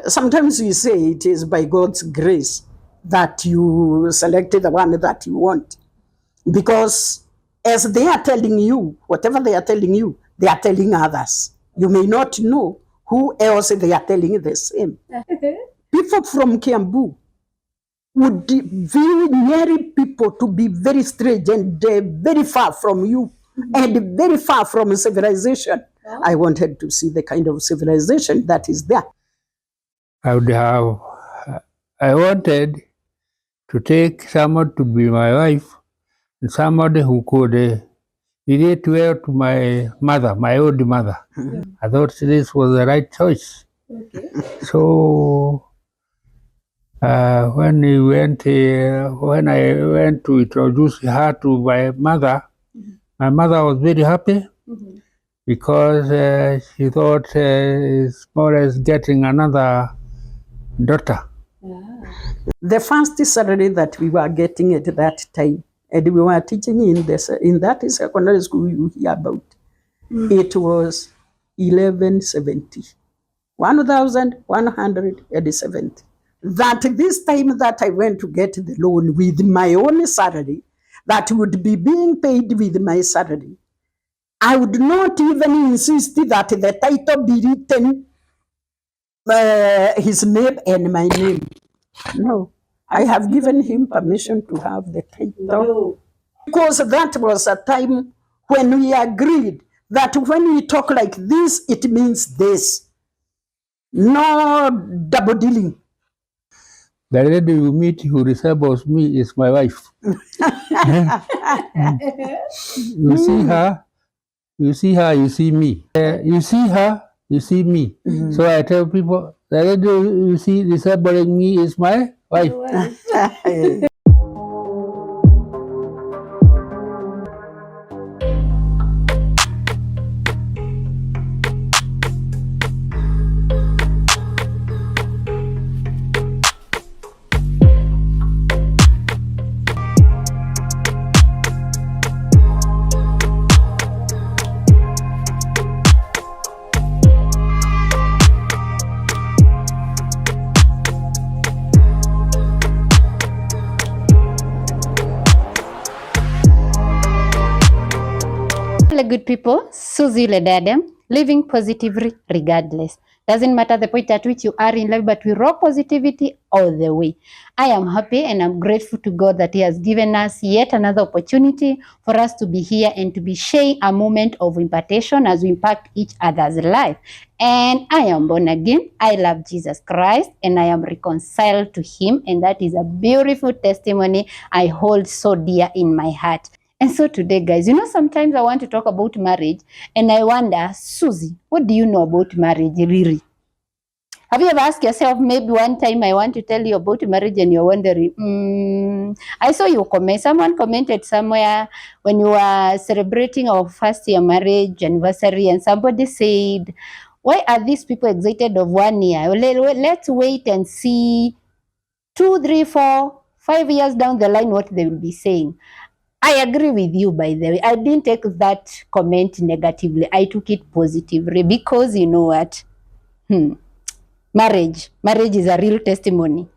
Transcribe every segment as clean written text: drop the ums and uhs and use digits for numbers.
Sometimes we say it is by God's grace that you selected the one that you want. Because as they are telling you, whatever they are telling you, they are telling others. You may not know who else they are telling the same. People from Kiambu would view Nyeri people to be very strange and very far from you and very far from civilization. Oh. I wanted to see the kind of civilization that is there. I wanted to take someone to be my wife, and somebody who could relate well to my mother, my old mother. Mm-hmm. I thought this was the right choice. Okay. So when I went to introduce her to my mother was very happy. Mm-hmm. Because she thought it's more or less getting another daughter. Yeah. The first salary that we were getting at that time, and we were teaching in that secondary school you hear about, it was 1170, 1,170. That this time that I went to get the loan with my own salary, that would be being paid with my salary, I would not even insist that the title be written his name and my name. No, I have given him permission to have the title. No. Because that was a time when we agreed that when we talk like this, it means this. No double dealing. The lady you meet who resembles me is my wife. You see her, you see me. You see her, you see me. Mm-hmm. So I tell people, the lady you see resembling me is my wife. Hello, good people. Susie Ledadem, living positively regardless. Doesn't matter the point at which you are in life, but we rock positivity all the way. I am happy and I'm grateful to God that He has given us yet another opportunity for us to be here and to be sharing a moment of impartation as we impact each other's life. And I am born again. I love Jesus Christ and I am reconciled to Him. And that is a beautiful testimony I hold so dear in my heart. And so today, guys, sometimes I want to talk about marriage and I wonder, Susie, what do you know about marriage, really? Have you ever asked yourself, maybe one time I want to tell you about marriage and you're wondering, I saw you comment, someone commented somewhere when you were celebrating our first year marriage anniversary and somebody said, why are these people excited of 1 year? Let's wait and see 2, 3, 4, 5 years down the line what they will be saying. I agree with you, by the way. I didn't take that comment negatively. I took it positively because you know what? Marriage is a real testimony.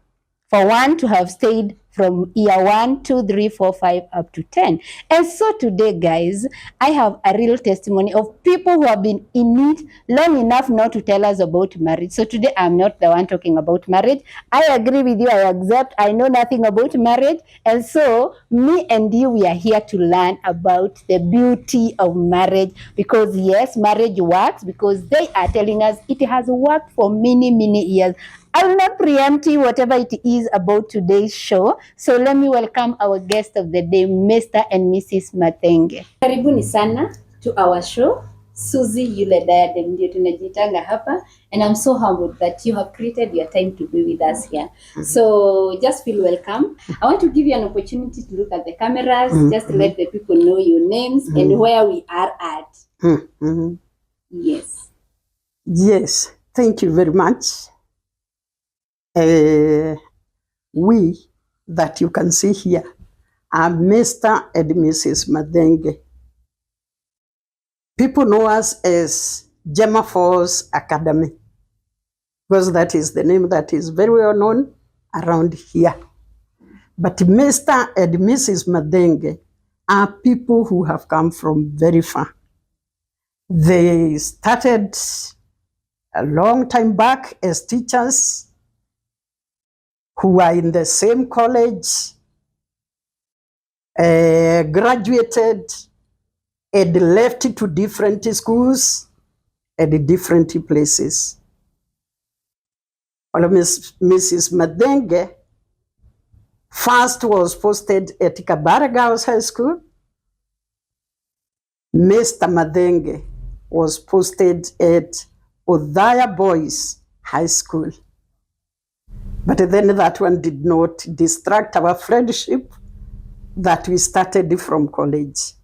For one to have stayed from year 1, 2, 3, 4, 5 up to 10. And so today, guys, I have a real testimony of people who have been in it long enough not to tell us about marriage. So today, I'm not the one talking about marriage. I agree with you. I accept. I know nothing about marriage. And so me and you, we are here to learn about the beauty of marriage because yes, marriage works because they are telling us it has worked for many, many years. I will not preempt you whatever it is about today's show. So let me welcome our guest of the day, Mr. and Mrs. Mathenge. Karibuni sana to our show. Susie yule Diadem ndio tunajitanga hapa, and I'm so humbled that you have created your time to be with us here. So just feel welcome. I want to give you an opportunity to look at the cameras, just to let the people know your names and where we are at. Yes. Yes, thank you very much. We that you can see here are Mr. and Mrs. Mathenge. People know us as Gemma Falls Academy. because that is the name that is very well known around here. But Mr. and Mrs. Mathenge are people who have come from very far. They started a long time back as teachers who are in the same college, graduated and left to different schools and different places. Well, Mrs. Mathenge first was posted at Kabara Girls High School. Mr. Mathenge was posted at Othaya Boys High School. But then that one did not distract our friendship that we started from college.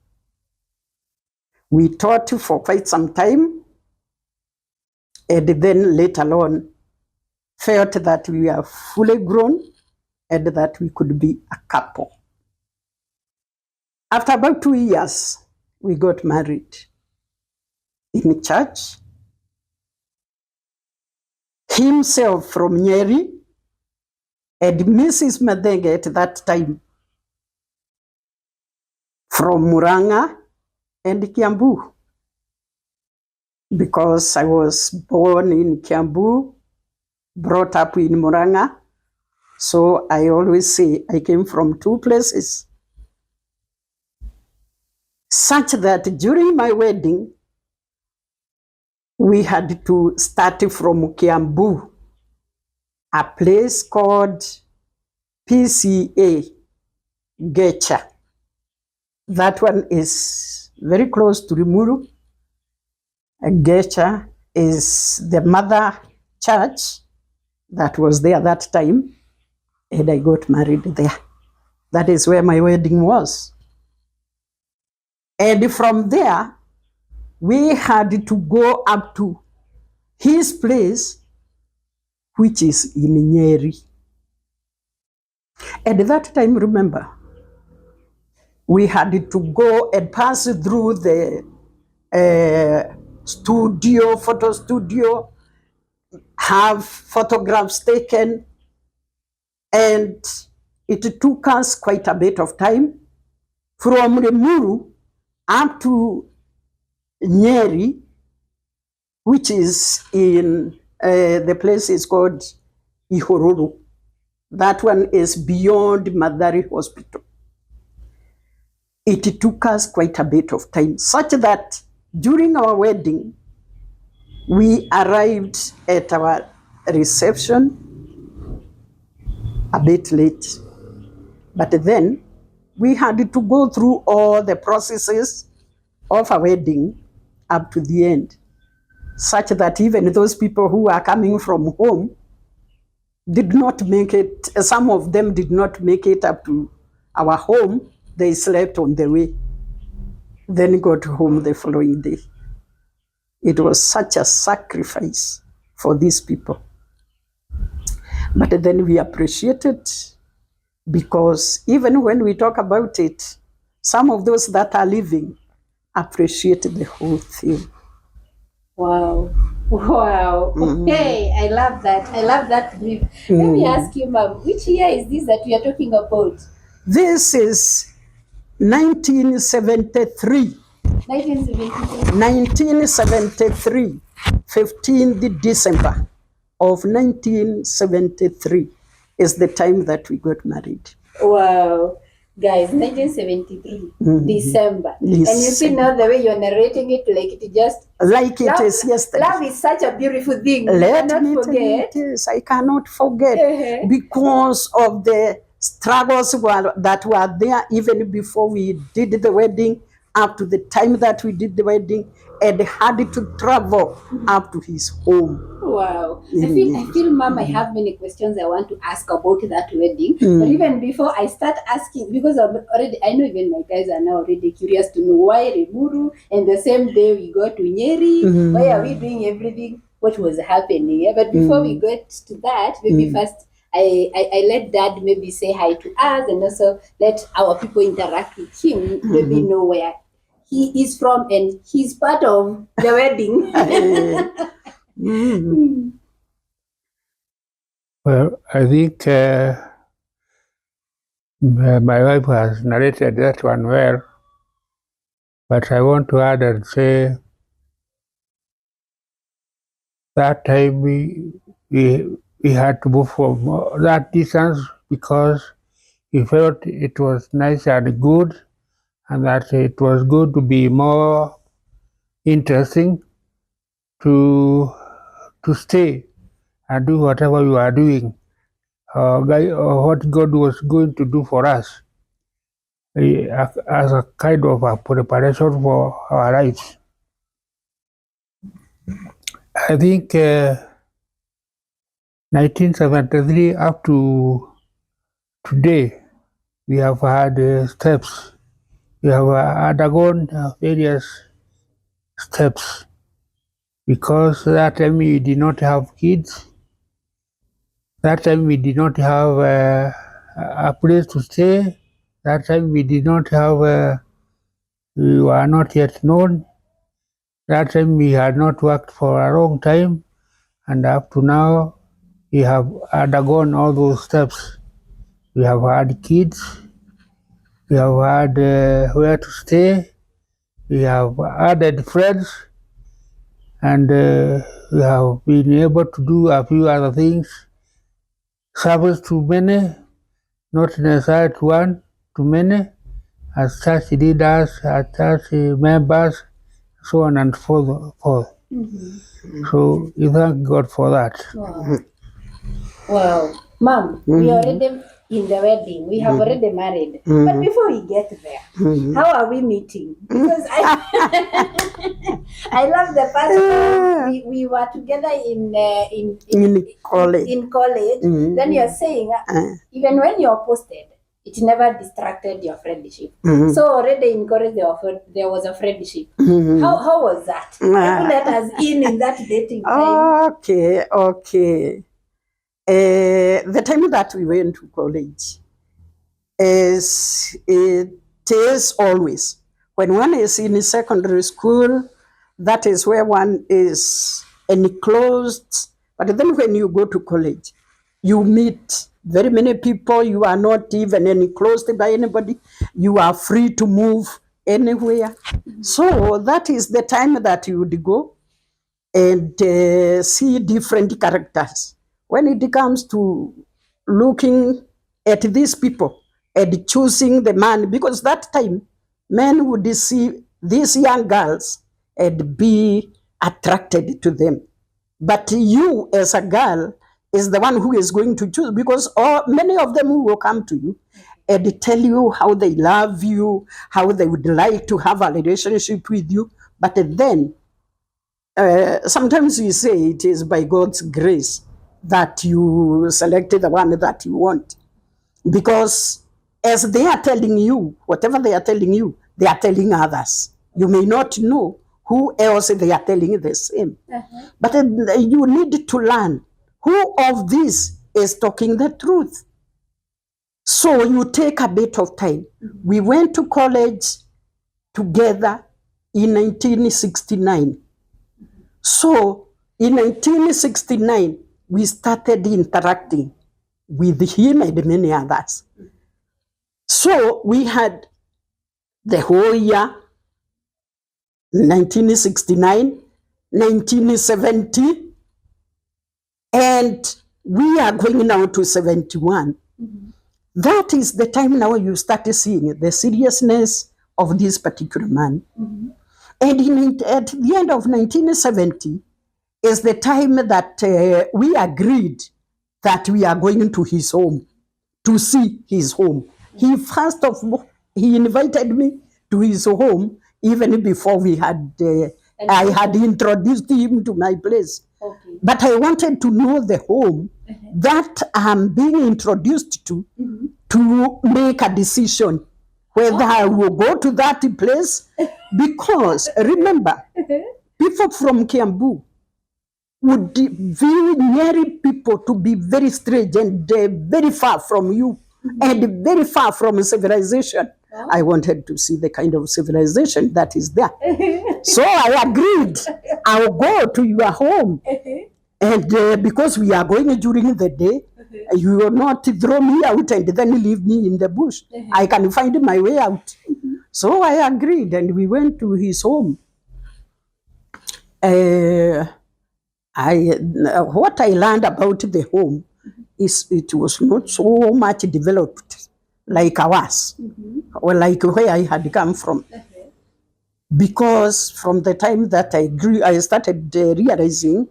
We taught for quite some time, and then later on felt that we are fully grown and that we could be a couple. After about 2 years, we got married in church. Himself from Nyeri and Mrs. Mathenge at that time from Muranga and Kiambu, because I was born in Kiambu, brought up in Muranga. So I always say I came from two places, such that during my wedding, we had to start from Kiambu, a place called PCA, Gecha. That one is very close to Limuru. Gecha is the mother church that was there that time, and I got married there. That is where my wedding was. And from there, we had to go up to his place, which is in Nyeri. At that time, remember, we had to go and pass through the studio, photo studio, have photographs taken, and it took us quite a bit of time from Limuru up to Nyeri, which is in the place is called Ihororo. That one is beyond Madari Hospital. It took us quite a bit of time, such that during our wedding, we arrived at our reception a bit late. But then we had to go through all the processes of a wedding up to the end, such that even those people who are coming from home did not make it, some of them did not make it up to our home. They slept on the way, then got home the following day. It was such a sacrifice for these people. But then we appreciate it, because even when we talk about it, some of those that are living appreciate the whole thing. Wow. Wow. Okay, I love that. I love that brief. Let me ask you, ma'am, which year is this that we are talking about? This is 1973. 1973. 1973, 15th December of 1973 is the time that we got married. Wow. Guys, 1973, December. Yes. And you see now the way you're narrating it, like it just... Like it is yesterday. Love is such a beautiful thing. Let you me cannot tell you, forget. it is. I cannot forget because of the struggles that were there even before we did the wedding, up to the time that we did the wedding, and had to travel up to his home. Wow. I feel, Mom, I have many questions I want to ask about that wedding. But even before I start asking, because I know even my guys are now already curious to know why Limuru, and the same day we go to Nyeri, why are we doing everything, what was happening. But before we get to that, maybe first I let Dad maybe say hi to us, and also let our people interact with him, maybe know where he is from and he's part of the wedding. Well, I think my wife has narrated that one well, but I want to add and say that time we had to move from that distance because we felt it was nice and good, and that it was going to be more interesting to stay and do whatever we are doing, what God was going to do for us as a kind of a preparation for our lives. I think 1973 up to today, we have had steps. We have undergone various steps because that time we did not have kids. That time we did not have a place to stay. That time we did not have, we were not yet known. That time we had not worked for a long time, and up to now we have undergone all those steps. We have had kids, we have had where to stay, we have added friends, and we have been able to do a few other things. Service to many, not necessarily to one, to many, as church leaders, as church members, so on and so forth. Mm-hmm. So we thank God for that. Wow. Wow. Mom, we are already in the wedding. We have already married. But before we get there, how are we meeting? Because I love the fact we were together in college. In college. Then you're saying, even when you're posted, it never distracted your friendship. So already in college there was a friendship. How was that? Let us in that dating time. Okay. The time that we went to college, it is always when one is in secondary school, that is where one is enclosed. But then when you go to college, you meet very many people. You are not even enclosed by anybody. You are free to move anywhere. So that is the time that you would go and see different characters. When it comes to looking at these people and choosing the man, because that time men would see these young girls and be attracted to them. But you as a girl is the one who is going to choose, because many of them will come to you and tell you how they love you, how they would like to have a relationship with you. But then sometimes we say it is by God's grace that you selected the one that you want. Because as they are telling you, whatever they are telling you, they are telling others. You may not know who else they are telling the same. But you need to learn who of these is talking the truth. So you take a bit of time. We went to college together in 1969. So in 1969, we started interacting with him and many others. So we had the whole year, 1969, 1970, and we are going now to 71. That is the time now you start seeing the seriousness of this particular man. And at the end of 1970 is the time that we agreed that we are going to his home to see his home. He first of all, he invited me to his home even before we had, I had introduced him to my place. Okay. But I wanted to know the home that I'm being introduced to make a decision whether I will go to that place. Because remember, people from Kiambu would view Nyeri people to be very strange and very far from you and very far from civilization. I wanted to see the kind of civilization that is there. So I agreed, I'll go to your home. And because we are going during the day, You will not throw me out and then leave me in the bush. I can find my way out. So I agreed and we went to his home. What I learned about the home is it was not so much developed like ours, or like where I had come from. Because from the time that I started realizing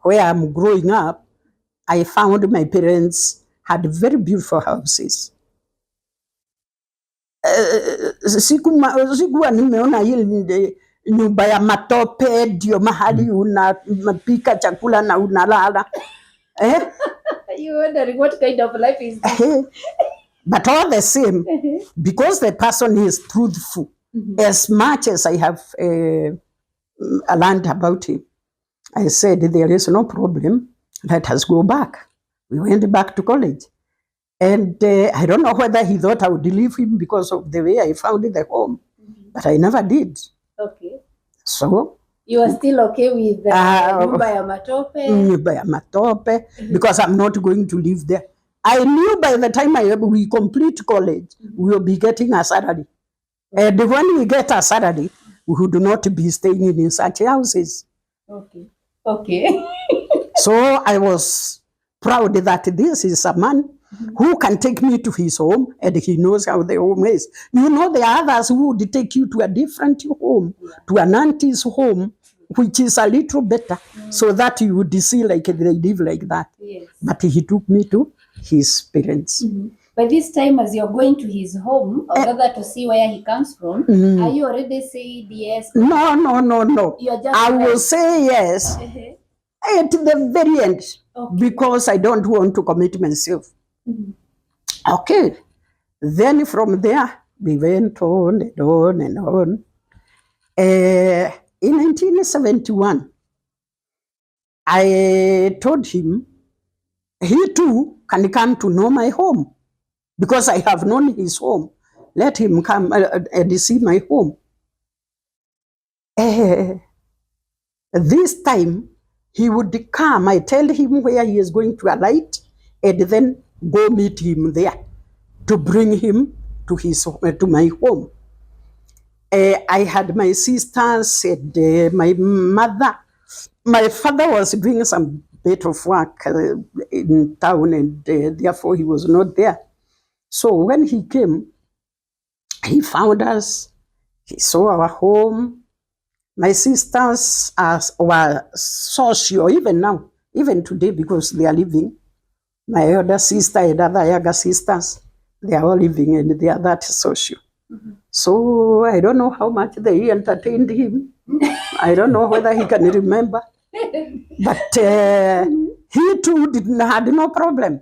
where I'm growing up, I found my parents had very beautiful houses. Sikuwa nimeona ile nyumba ya matope ndio mahali unapika chakula na unalala. You wondering what kind of life is this? But all the same, because the person is truthful, as much as I have learned about him, I said, there is no problem. Let us go back. We went back to college. And I don't know whether he thought I would leave him because of the way I found the home. But I never did. Okay. So you are still okay with the nyumba ya matope? Nyumba ya matope, because I'm not going to live there. I knew by the time we complete college, we will be getting a salary. And when we get a salary, we would not be staying in such houses. Okay. Okay. So I was proud that this is a man who can take me to his home and he knows how the home is. You know, there are others who would take you to a different home, to an auntie's home, which is a little better, so that you would see like they live like that. Yes. But he took me to his parents. By this time, as you're going to his home, or rather to see where he comes from, are you already saying yes? No. You're just I will say yes at the very end, because I don't want to commit myself. Okay. Then from there, we went on and on and on. In 1971, I told him he too can come to know my home, because I have known his home. Let him come and see my home. This time, he would come. I tell him where he is going to alight, and then go meet him there to bring him to my home. I had my sisters and my mother. My father was doing some bit of work in town, and therefore he was not there. So when he came, he found us. He saw our home. My sisters were social, even now, even today, because they are living. My elder sister and other younger sisters, they are all living and they are that social. So I don't know how much they entertained him. I don't know whether he can remember. But he too had no problem.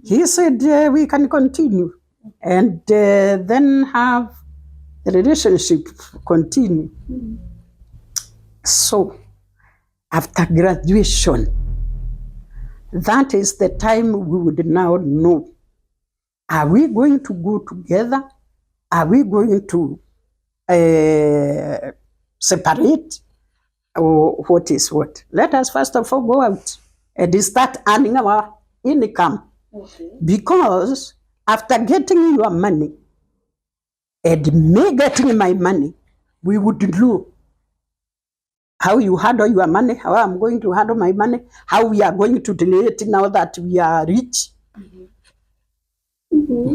He said we can continue and then have the relationship continue. So after graduation, that is the time we would now know, are we going to go together? Are we going to separate? Or what is what? Let us first of all go out and start earning our income. Okay. Because after getting your money and me getting my money, we would know how you handle your money, how I'm going to handle my money, how we are going to delay it now that we are rich.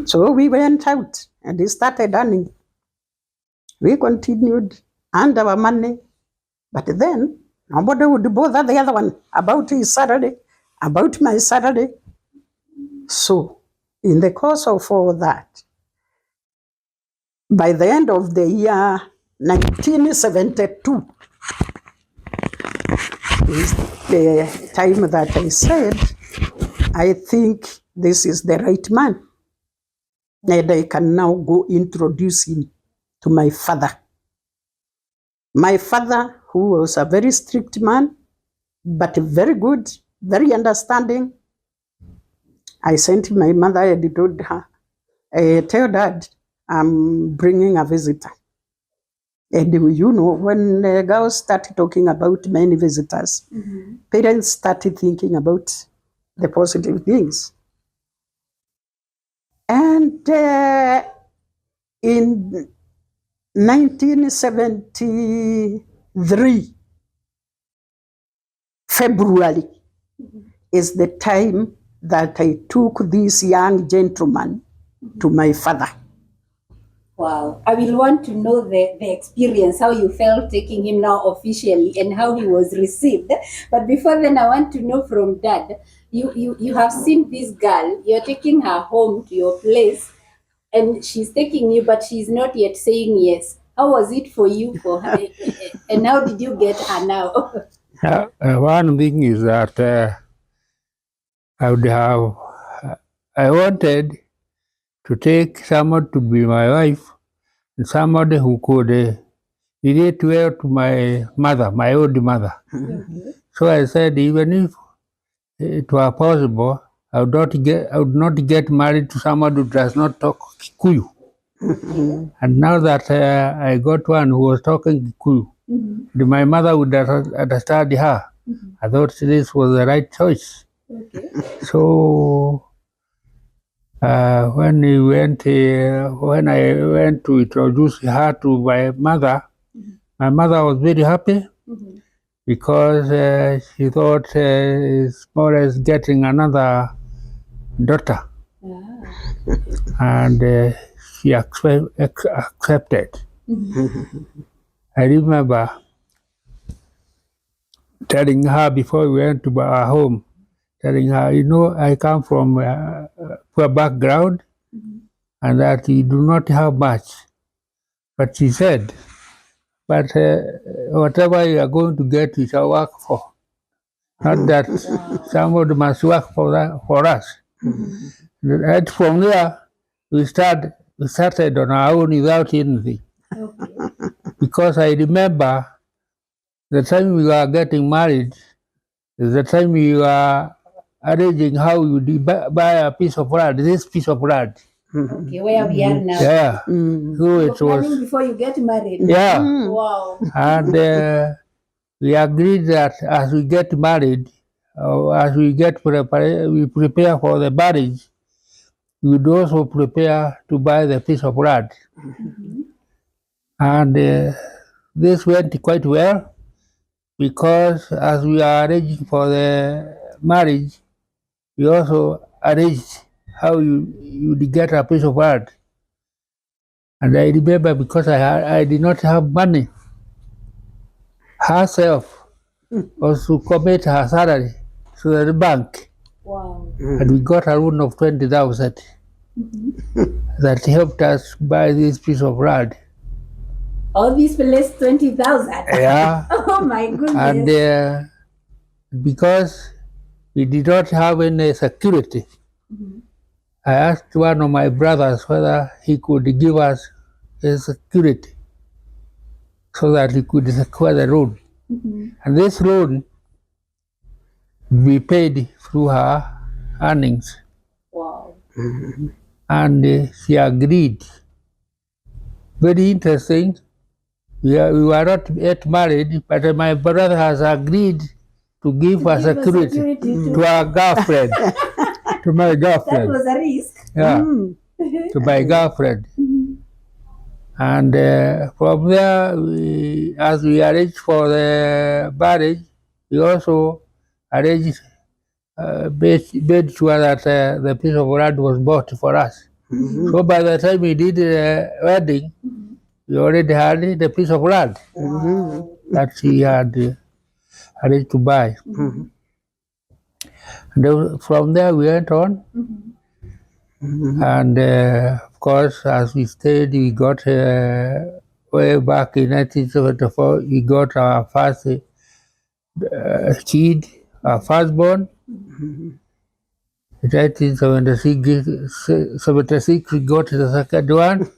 So we went out and started earning. We continued earned our money, but then nobody would bother the other one about his Saturday, about my Saturday. So in the course of all that, by the end of the year 1972, is the time that I said, I think this is the right man. And I can now go introduce him to my father. My father, who was a very strict man, but very good, very understanding. I sent my mother and told her, tell Dad, I'm bringing a visitor. And you know, when girls start talking about many visitors, parents started thinking about the positive things. And in 1973, February, is the time that I took this young gentleman to my father. Wow. I will want to know the experience, how you felt taking him now officially and how he was received. But before then, I want to know from Dad, you have seen this girl, you're taking her home to your place, and she's taking you, but she's not yet saying yes. How was it for you for her? And how did you get her now? One thing is that I wanted to take someone to be my wife, and somebody who could relate well to my mother, my old mother. So I said, even if it were possible, I would not get married to someone who does not talk Kikuyu. And now that I got one who was talking Kikuyu, my mother would understand her. I thought this was the right choice. So when I went to introduce her to my mother was very happy because she thought it's more or less getting another daughter. And she accepted. I remember telling her before we went to our home, telling her, I come from a poor background and that you do not have much. But she said, but whatever you are going to get, you shall work for. Not that somebody must work for us. Right from there, we started on our own without anything. Because I remember the time we were getting married, the time we were arranging how you buy a piece of land, this piece of land. Okay, where we are now. Yeah. So it Planning was. before you get married. Yeah. Wow. And we agreed that as we get married, as we we prepare for the marriage, we would also prepare to buy the piece of land. And this went quite well because as we are arranging for the marriage, we also arranged how you would get a piece of land. And I remember because I did not have money, herself was to commit her salary to the bank. Wow. And we got a loan of 20,000 that helped us buy this piece of land. All these place 20,000. Yeah. Oh my goodness. And because we did not have any security, I asked one of my brothers whether he could give us a security so that he could secure the loan. And this loan we paid through her earnings. Wow. And she agreed. Very interesting. We were not yet married, but my brother has agreed to give us security to our girlfriend, to my girlfriend. That was a risk. Yeah, to my girlfriend. And from there, as we arranged for the marriage, we also arranged, made sure that the piece of land was bought for us. So by the time we did the wedding, we already had the piece of land that she had arranged to buy. And from there we went on. And of course, as we stayed, we got way back in 1974, we got our first kid, our firstborn. In 1976, we got the second one,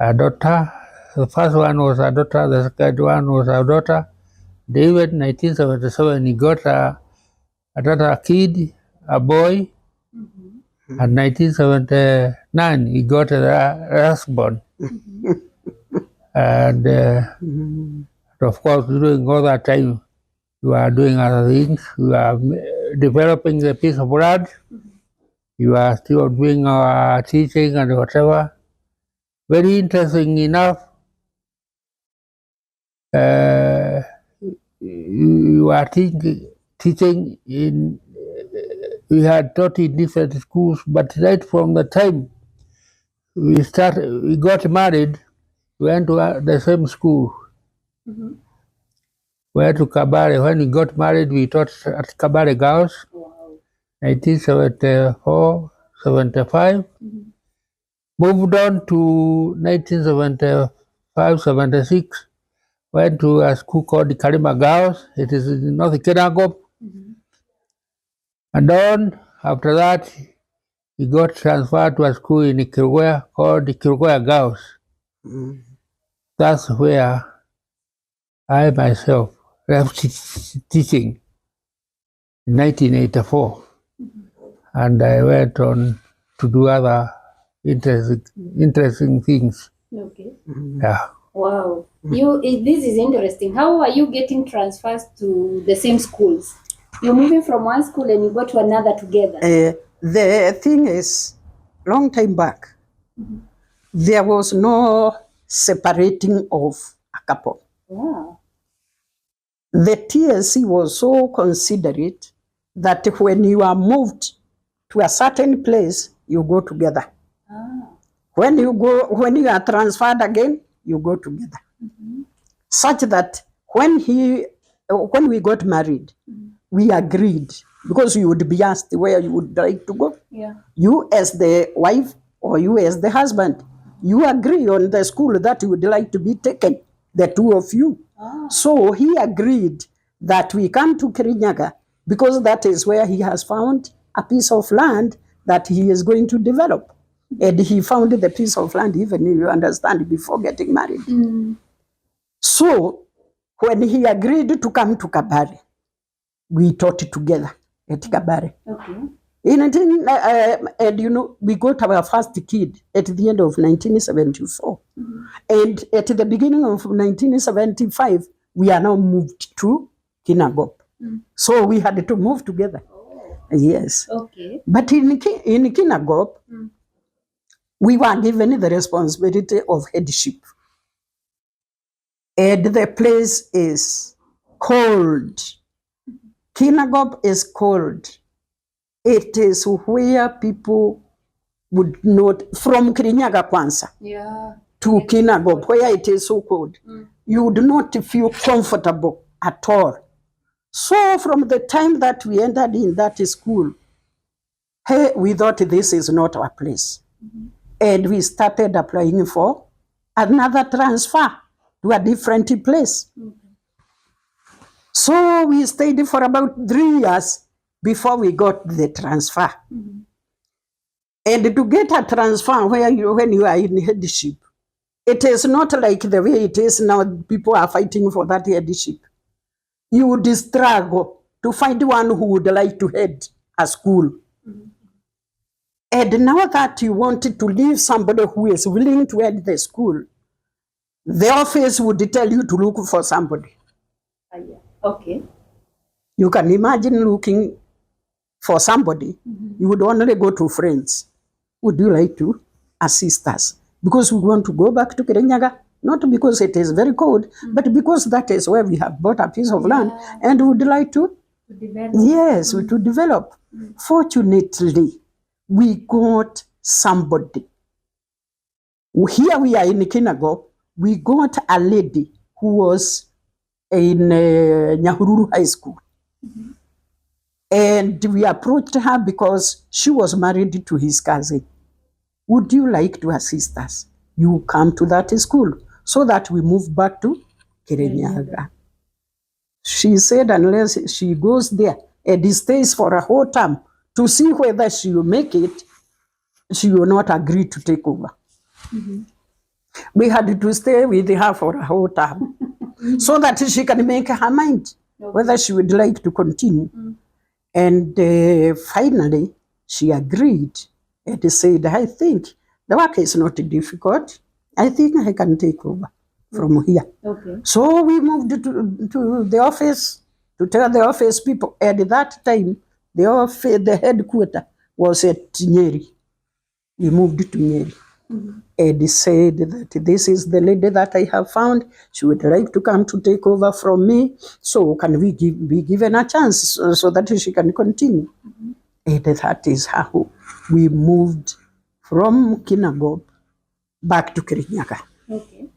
a daughter. The first one was a daughter, the second one was a daughter. Then in 1977, he got another kid, a boy. And 1979, he got a husband. And of course, during all that time, we are doing other things. We are developing the piece of land. We were still doing our teaching and whatever. Very interesting enough. We were teaching in, we had taught in different schools, but right from the time we got married, we went to the same school. Mm-hmm. We went to Kabare. When we got married, we taught at Kabare Girls. Wow. 1974, 75. Mm-hmm. Moved on to 1975, 76. Went to a school called the Karima Girls. It is in North Kinangop. Mm-hmm. And then after that, he got transferred to a school in Kirugoya called the Kirugoya Girls. Mm. That's where I myself left teaching in 1984. And I went on to do other interesting things. Okay. Yeah. Wow. This is interesting. How are you getting transfers to the same schools? You're moving from one school and you go to another together. The thing is, long time back, there was no separating of a couple. Wow. The TSC was so considerate that when you are moved to a certain place, you go together. Ah. When you are transferred again, you go together. Mm-hmm. Such that when we got married, we agreed, because you would be asked where you would like to go. Yeah. You as the wife or you as the husband, you agree on the school that you would like to be taken, the two of you. Ah. So he agreed that we come to Kirinyaga because that is where he has found a piece of land that he is going to develop. And he found the piece of land, even, you understand, before getting married. Mm. So when he agreed to come to Kabare, we taught together at Kabare. Okay. And we got our first kid at the end of 1974. Mm-hmm. And at the beginning of 1975, we are now moved to Kinangop. Mm. So we had to move together. Oh. Yes. Okay. But in Kinangop, we were given the responsibility of headship. And the place is cold. Kinangop is cold. It is where people would not, from Kirinyaga Kwanza to Kinangop, where it is so cold, you would not feel comfortable at all. So from the time that we entered in that school, we thought this is not our place. Mm-hmm. And we started applying for another transfer to a different place. Mm-hmm. So we stayed for about 3 years before we got the transfer. Mm-hmm. And to get a transfer when you are in headship, it is not like the way it is now. People are fighting for that headship. You would struggle to find one who would like to head a school. Mm-hmm. And now that you wanted to leave somebody who is willing to head the school, the office would tell you to look for somebody. Okay. You can imagine looking for somebody. Mm-hmm. You would only go to friends. Would you like to assist us? Because we want to go back to Kirinyaga, not because it is very cold, but because that is where we have bought a piece of land and would like to develop. Yes, to develop. Fortunately, we got somebody. Here we are in Kinangop. We got a lady who was in Nyahururu High School. Mm-hmm. And we approached her because she was married to his cousin. Would you like to assist us? You come to that school, so that we move back to Kirinyaga. She said unless she goes there and stays for a whole term to see whether she will make it, she will not agree to take over. Mm-hmm. We had to stay with her for a whole term so that she can make her mind whether she would like to continue. Mm-hmm. And finally, she agreed and said, I think the work is not difficult. I think I can take over from here. Okay. So we moved to the office to tell the office people. At that time, the headquarters was at Nyeri. We moved to Nyeri. And he said that this is the lady that I have found. She would like to come to take over from me. So can we be given a chance so that she can continue? And that is how we moved from Kinagob back to Kirinyaga. Okay.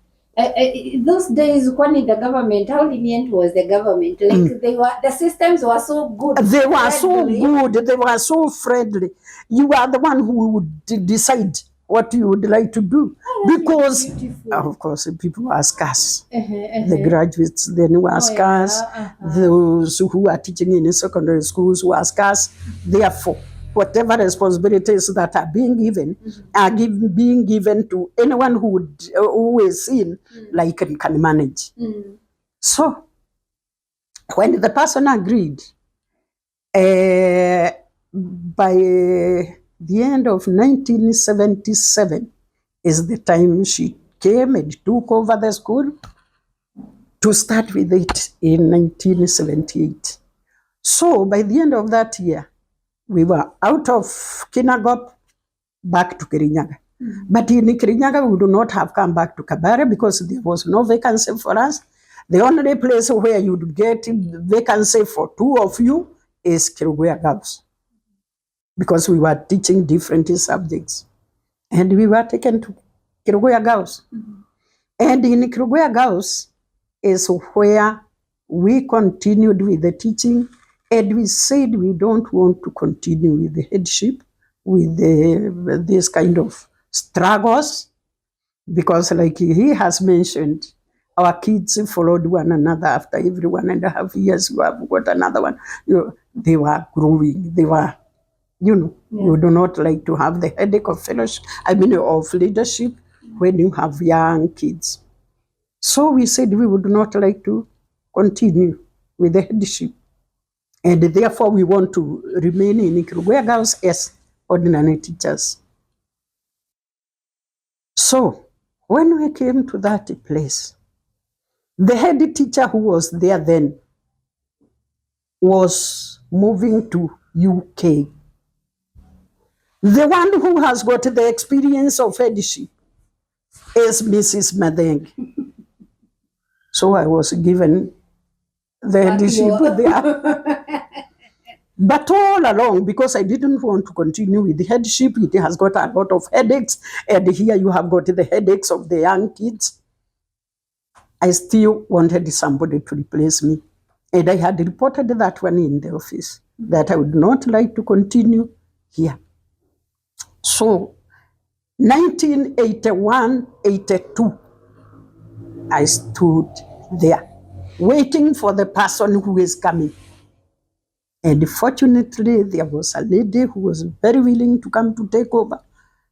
Those days, when the government, how lenient was the government? Like the systems were so good. They were so good. They were so friendly. You are the one who would decide what you would like to do. Because, of course, people were scarce. The graduates then were scarce. Those who are teaching in secondary schools were scarce. Therefore, whatever responsibilities that are being given are being given to anyone who is seen like can manage. So, when the person agreed, by the end of 1977 is the time she came and took over the school to start with it in 1978. So by the end of that year, we were out of Kinagop back to Kirinyaga. But in Kirinyaga, we do not have come back to Kabare because there was no vacancy for us. The only place where you'd get vacancy for two of you is Kiruguya Girls, because we were teaching different subjects. And we were taken to Kiruguya Girls. And in Kiruguya Girls is where we continued with the teaching, and we said we don't want to continue with the headship, with this kind of struggles, because like he has mentioned, our kids followed one another. After every 1.5 years, you have got another one. They were growing. They were, you do not like to have the headache of fellowship, of leadership when you have young kids. So we said we would not like to continue with the headship. And therefore we want to remain in Kiruguya Girls as ordinary teachers. So when we came to that place, the head teacher who was there then was moving to UK. The one who has got the experience of headship is Mrs. Mathenge. So I was given the headship there. But all along, because I didn't want to continue with the headship, it has got a lot of headaches, and here you have got the headaches of the young kids. I still wanted somebody to replace me. And I had reported that one in the office, that I would not like to continue here. So, 1981-82, I stood there, waiting for the person who is coming. And fortunately, there was a lady who was very willing to come to take over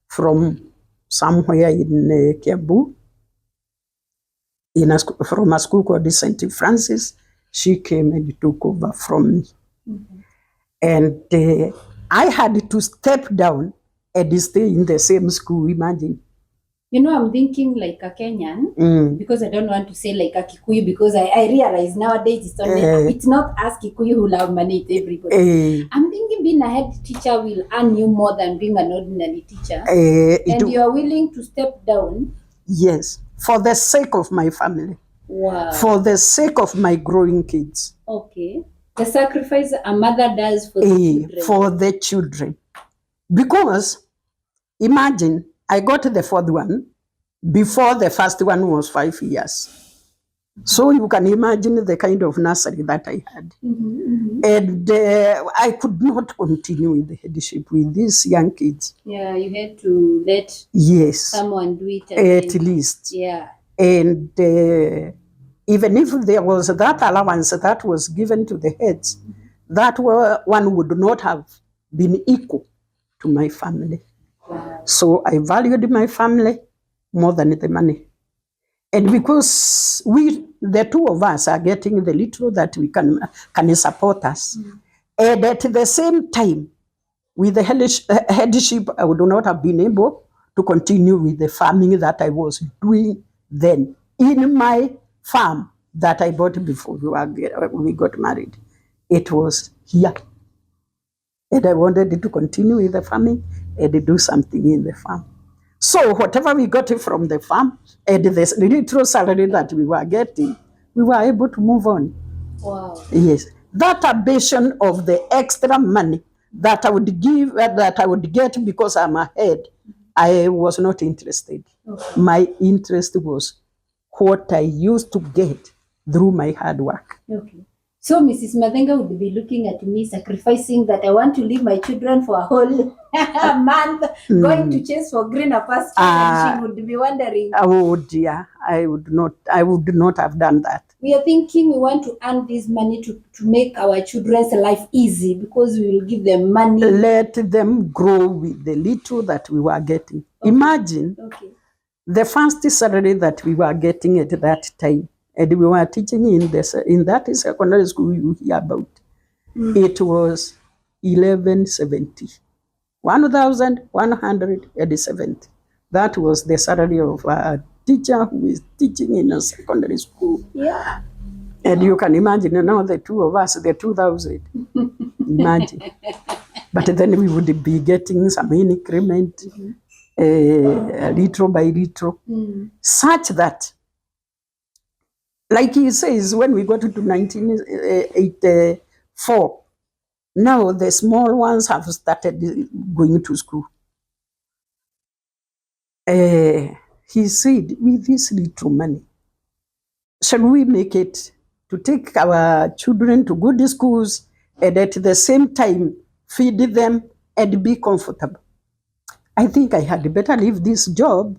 from somewhere in Kiambu, from a school called St. Francis. She came and took over from me. And I had to step down and stay in the same school, imagine. I'm thinking like a Kenyan, because I don't want to say like a Kikuyu, because I realize nowadays it's not us Kikuyu who love money, it's everybody. I'm thinking being a head teacher will earn you more than being an ordinary teacher. And you are willing to step down? Yes, for the sake of my family. Wow. For the sake of my growing kids. Okay. The sacrifice a mother does for the children. For the children. Because, imagine, I got the fourth one before the first one was 5 years. So you can imagine the kind of nursery that I had. And I could not continue with the headship with these young kids. Yeah, you had to let someone do it. At least. Yeah. And even if there was that allowance that was given to the heads, that one would not have been equal to my family. Wow. So I valued my family more than the money. And because the two of us are getting the little that we can support us. And at the same time, with the headship, I would not have been able to continue with the farming that I was doing then in my farm that I bought before we got married. It was here. and I wanted to continue with the farming and do something in the farm. So whatever we got from the farm and the little salary that we were getting, we were able to move on. Wow. Yes, that ambition of the extra money that I would give, that I would get because I'm ahead, I was not interested. Okay. My interest was what I used to get through my hard work. Okay. So Mrs. Mathenge would be looking at me sacrificing that I want to leave my children for a whole month going to chase for greener pastures, and she would be wondering. Oh dear, I would not have done that. We are thinking we want to earn this money to make our children's life easy because we will give them money. Let them grow with the little that we were getting. Okay. Imagine the first salary that we were getting at that time, and we were teaching in that secondary school you hear about. It was 1170. 1,170. That was the salary of a teacher who is teaching in a secondary school. Yeah. And you can imagine now the two of us, the 2,000. Imagine. But then we would be getting some increment, little by little, such that, like he says, when we got to 1984, now the small ones have started going to school. He said, with this little money, shall we make it to take our children to good schools and at the same time feed them and be comfortable? I think I had better leave this job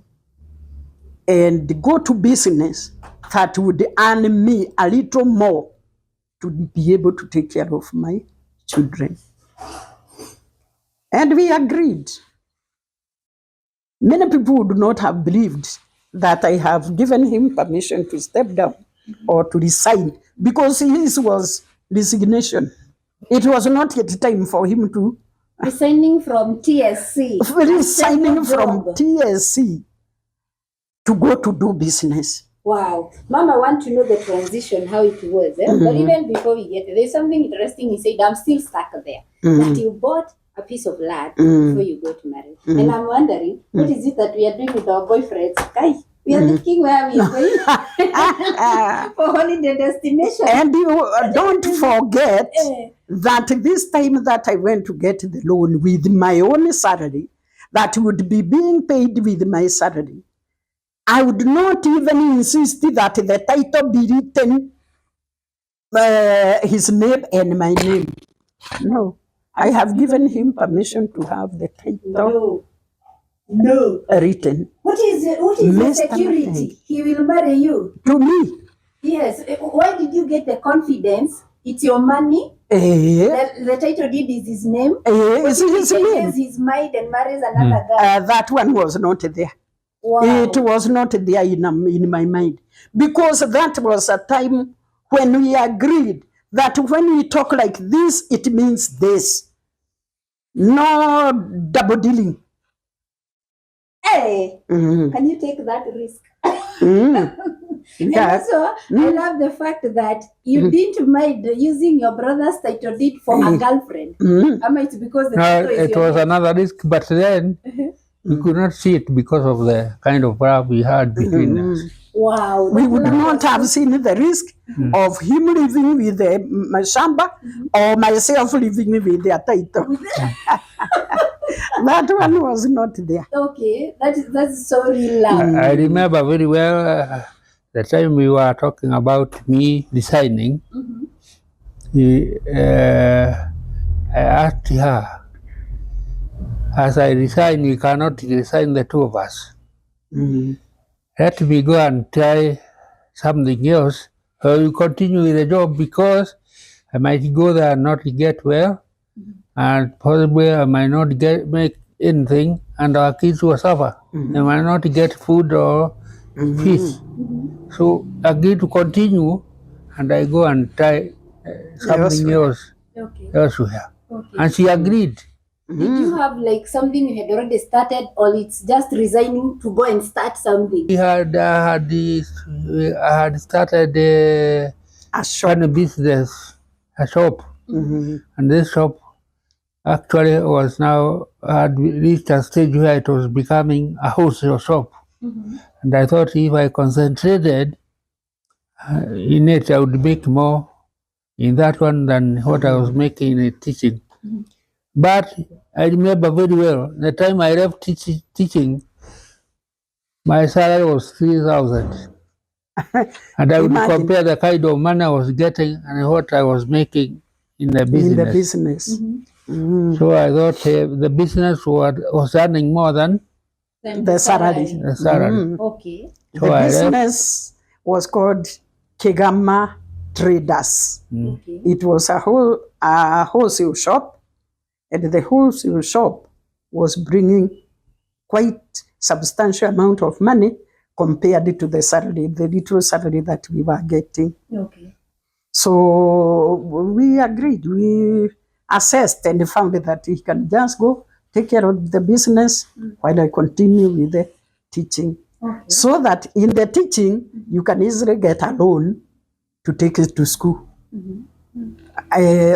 and go to business that would earn me a little more to be able to take care of my children. And we agreed. Many people would not have believed that I have given him permission to step down or to resign, because his was resignation. It was not yet time for him to resigning from TSC. Resigning from TSC to go to do business. Wow. Mom, I want to know the transition, how it was. But even before we get there, there's something interesting. He said, I'm still stuck there. That you bought a piece of land before you go to marry. And I'm wondering, what is it that we are doing with our boyfriends? Guy, we are thinking where we are going for holiday destination. And you don't forget that this time that I went to get the loan with my own salary, that would be being paid with my salary, I would not even insist that the title be written his name and my name. No. I have given him permission to have the title written. What is the security? Mathenge. He will marry you. To me. Yes. Why did you get the confidence? It's your money. The title deed is his name. It's his name. He's married and marries another guy. That one was not there. Wow. It was not there in my mind. Because that was a time when we agreed that when we talk like this, it means this. No double dealing. Hey, can you take that risk? And also, I love the fact that you didn't mind using your brother's title deed for a girlfriend. It's because the title is it was another risk, but then we could not see it because of the kind of love we had between us. Wow. We would not have seen the risk of him living with my shamba or myself living with their title. That one was not there. Okay, that's so real love. I remember very well the time we were talking about me resigning. I asked her, as I resign, we cannot resign the two of us. Let me go and try something else, or you continue with the job, because I might go there and not get well, and possibly I might not make anything, and our kids will suffer. They might not get food or fish. So I agreed to continue, and I go and try something else elsewhere. Okay. And she agreed. Did you have like something you had already started, or it's just resigning to go and start something? I had started a business, a shop, and this shop actually was now had reached a stage where it was becoming a wholesale shop. And I thought if I concentrated in it, I would make more in that one than what I was making in teaching. But I remember very well the time I left teaching, my salary was 3,000. And I would Imagine. compare the kind of money I was getting and what I was making in the business. In the business. So I thought the business was earning more than The salary. the salary. Okay. So The I left. business was called Kigama Traders. Okay. It was a wholesale shop, and the wholesale shop was bringing quite substantial amount of money compared to the salary, the little salary that we were getting. Okay. So we agreed, we assessed and found that he can just go take care of the business while I continue with the teaching. Okay. So that in the teaching, you can easily get a loan to take it to school.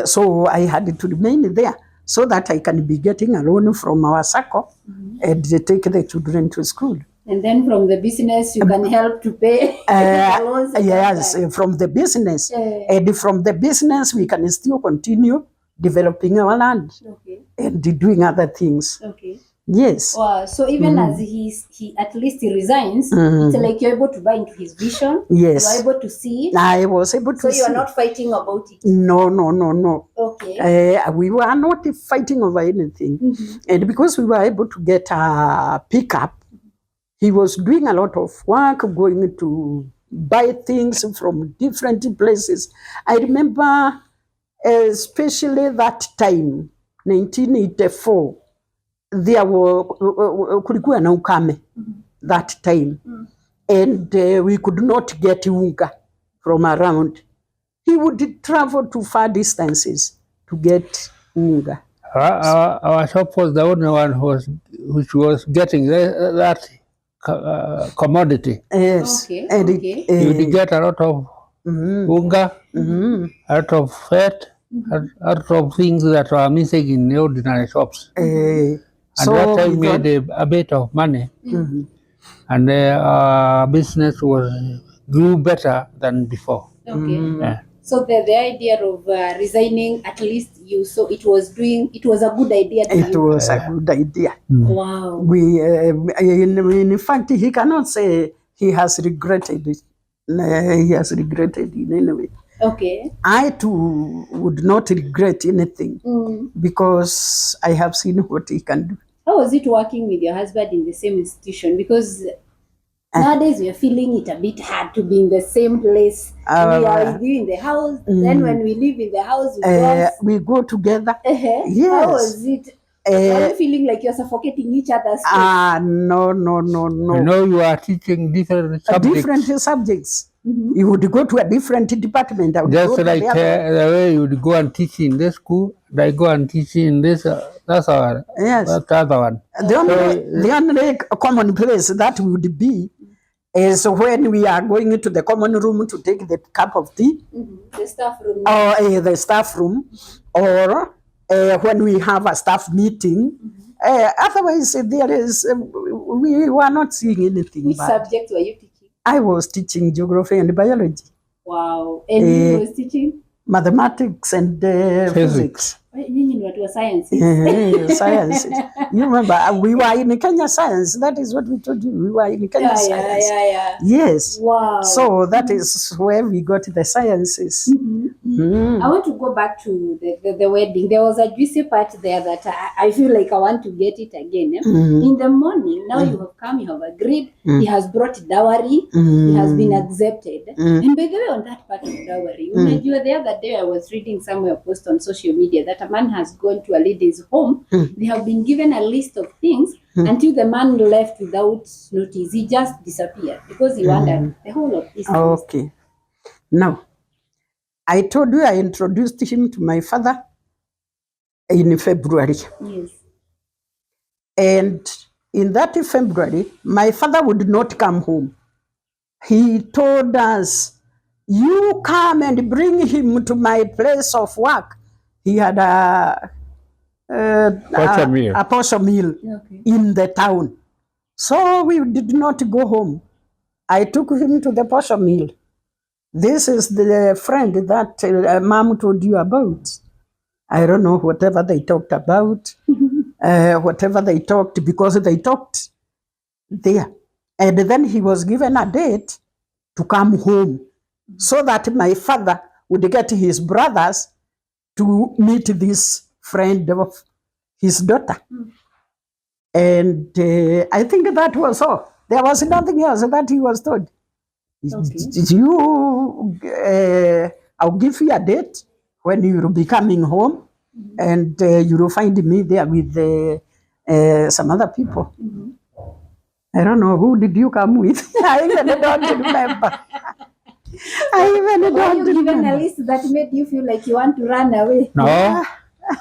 So I had to remain there so that I can be getting a loan from our circle and take the children to school. And then from the business, you can help to pay the loans. Yes, from the business. And from the business, we can still continue developing our land Okay. and doing other things. Okay. Yes. Wow. So even as he at least he resigns, it's like you're able to buy into his vision. Yes. You're able to see it. I was able to So see. you're not fighting about it. No. Okay. We were not fighting over anything. And because we were able to get a pickup, he was doing a lot of work, going to buy things from different places. I remember especially that time, 1984, there were kulikuwa na ukame that time, and we could not get unga from around. He would travel to far distances to get unga. Our shop was the only one which was getting that commodity. Yes. Okay, And okay. You would get a lot of unga, a lot of fat, a lot of things that were missing in ordinary shops. And that time we made a bit of money, and our business grew better than before. Okay. Yeah. So the idea of resigning, at least you saw it was a good idea to it you. was a good idea. Wow. We, in fact, he cannot say he has regretted it. He has regretted in any way. Okay. I too would not regret anything because I have seen what he can do. How was it working with your husband in the same institution? Because nowadays we are feeling it a bit hard to be in the same place. We are with you in the house. Then when we live in the house, we go together. Yes. How was it? Are you feeling like you're suffocating each other's space? No. You know, you are teaching different subjects. Different subjects. You would go to a different department. I would Just go to like the other. the way you would go and teach in this school, I go and teach in this. That's our Yes. that's the other one. The only common place that would be is when we are going into the common room to take the cup of tea, The staff room. or the staff room, or when we have a staff meeting. Otherwise, there is we were not seeing anything. Which bad. subject were you teaching? I was teaching geography and biology, Wow. And you was teaching? mathematics and physics. Nyinyi ni watu wa sciences. Sciences. You remember, we were in Kenya Science. That is what we told you. We were in Kenya Science. Yeah. Yes. Wow. So that is where we got the sciences. I want to go back to the wedding. There was a juicy part there that I feel like I want to get it again. In the morning, now you have come, you have agreed. He has brought dowry. He has been accepted. And by the way, on that part of dowry, unajua the other day I was reading somewhere post on social media that a man has gone to a lady's home. They have been given a list of things until the man left without notice. He just disappeared because he wanted the whole of this. Okay. Now, I told you I introduced him to my father in February. Yes. And in that February, my father would not come home. He told us, you come and bring him to my place of work. He had Posho meal. a posho meal in the town. So we did not go home. I took him to the posho meal. This is the friend that mom told you about. I don't know whatever they talked about, whatever they talked, because they talked there. And then he was given a date to come home so that my father would get his brothers to meet this friend of his daughter. And I think that was all. There was nothing else that he was told. I'll give you a date when you will be coming home, and you will find me there with some other people. I don't know, who did you come with? I even don't remember. I even Were don't you given a remember. list that made you feel like you want to run away? No,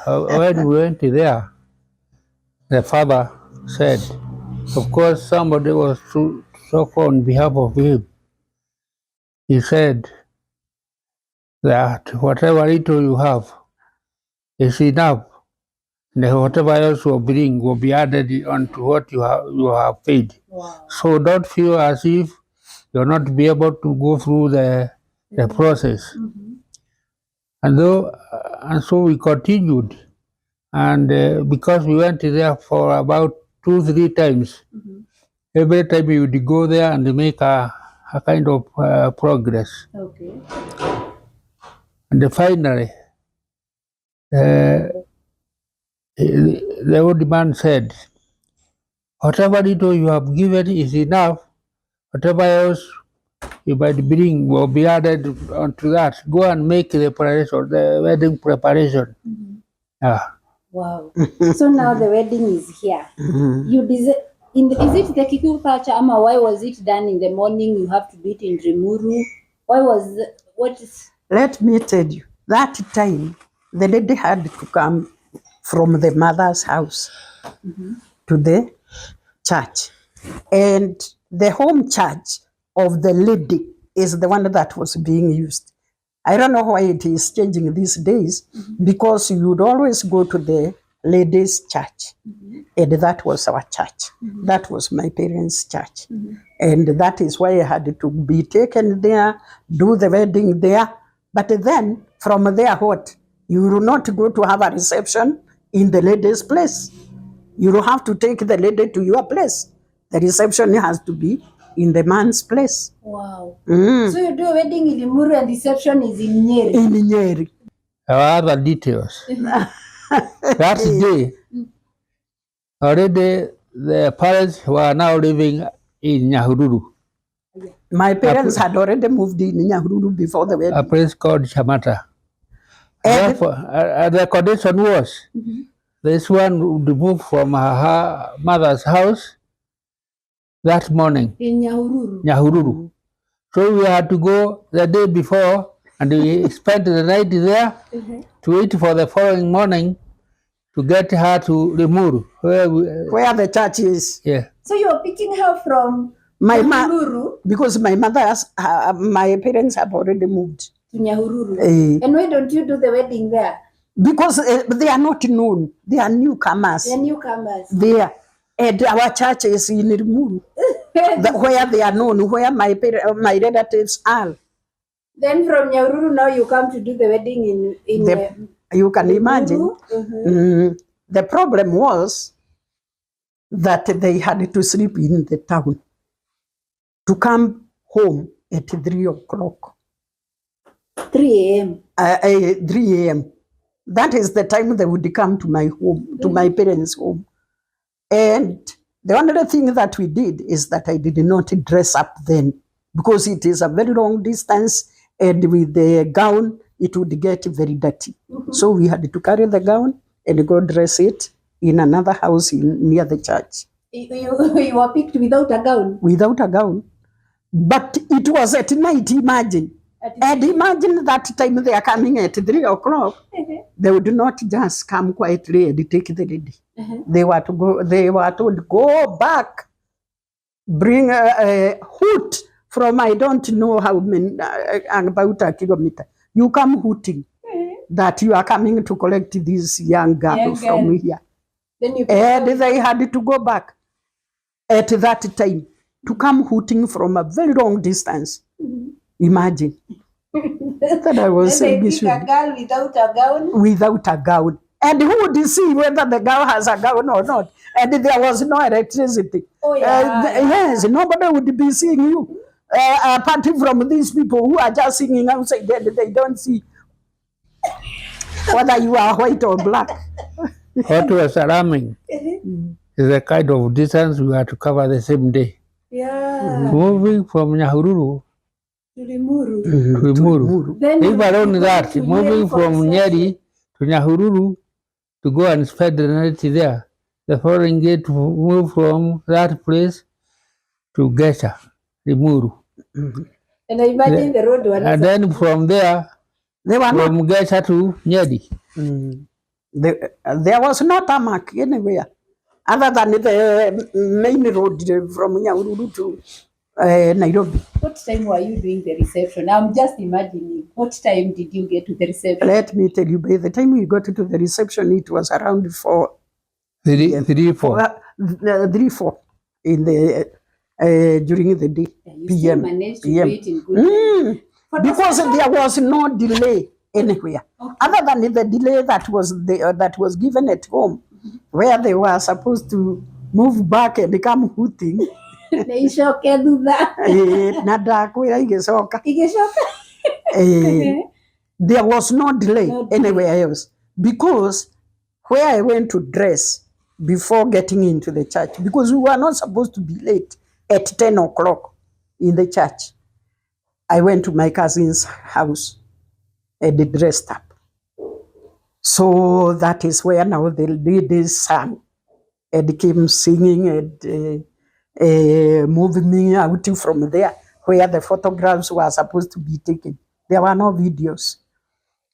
when we went there, the father said, of course, somebody was to talk on behalf of him. He said that whatever little you have is enough, and whatever else you bring will be added onto what you have paid. Wow. So don't feel as if you're not be able to go through the process. And so we continued, and because we went there for about 2-3 times, every time we would go there and make a kind of progress. Okay. And finally, the old man said, whatever little you have given is enough, whatever else you might bring will be added onto that. Go and make the preparation, the wedding preparation. Wow. So now the wedding is here. You is it the Kikuyu culture, Ama? Why was it done in the morning? You have to do it in Rimuru. What is? Let me tell you, that time the lady had to come from the mother's house to the church. And the home church of the lady is the one that was being used. I don't know why it is changing these days, because you would always go to the ladies' church. And that was our church. That was my parents' church. And that is why I had to be taken there, do the wedding there. But then from there, what? You will not go to have a reception in the ladies' place. You will have to take the lady to your place. The reception has to be in the man's place. Wow. So you do a wedding in Rimuru and reception is in Nyeri. In Nyeri. Other details. That day, already the parents were now living in Nyahururu, My parents had already moved in Nyahururu before the a wedding. place called Shamata. And Therefore, the condition was this one would move from her mother's house that morning, In Nyahururu. Nyahururu. So we had to go the day before, and we spent the night there to wait for the following morning to get her to Limuru, where the church is. yeah. So you are picking her from My Nyahururu because my my parents have already moved. to Nyahururu. And why don't you do the wedding there? Because they are not known. They are newcomers. The newcomers. There. And our church is in Rimuru, where they are known, where my relatives are. Then from Nyahururu now you come to do the wedding in you can imagine. The problem was that they had to sleep in the town to come home at 3 o'clock. 3 a.m. 3 a.m. That is the time they would come to my home, to my parents' home. And the only thing that we did is that I did not dress up then, because it is a very long distance, and with the gown, it would get very dirty. So we had to carry the gown and go dress it in another house near the church. You were picked without a gown? Without a gown. But it was at night, imagine. And imagine that time they are coming at 3 o'clock. They would not just come quietly and take the lady. They were told, go back, bring a hoot from I don't know how many, about a kilometer. You come hooting. that you are coming to collect this young girl from here. Then you And they had to go back at that time to come hooting from a very long distance. Imagine. That I was then they saying pick a girl without a gown. without a gown. And who would see whether the girl has a gown or not? And there was no electricity. Oh, yeah, Yes, nobody would be seeing you. Apart from these people who are just singing outside there, they don't see whether you are white or black. What was alarming is the kind of distance we had to cover the same day. Yeah. Moving from Nyahururu To Limuru. to Limuru. Then you Even only go that, to moving Nyeri for from reception. Nyeri to Nyahururu to go and spend the night there. The following day to move from that place to Gesha, Limuru. And I imagine the road was And then from there, They were not. from Gesha to Nyeri. There was no tarmac anywhere other than the main road from Nyahururu to Nairobi. What time were you doing the reception? I'm just imagining. What time did you get to the reception? Let me tell you, by the time we got to the reception, it was around 4, 3, 4. 3, 4 in the during the day. You PM. still managed to PM. do it in good time. Because there was no delay anywhere, other than the delay that was given at home, where they were supposed to move back and come hooting. Nĩicoke thutha. Na ndakwĩra igĩcoka. Igĩcoka. There was no delay anywhere else, because where I went to dress before getting into the church, because we were not supposed to be late at 10 o'clock in the church. I went to my cousin's house and dressed up. So that is where now the ladies sang and came singing and moving me out from there where the photographs were supposed to be taken. There were no videos.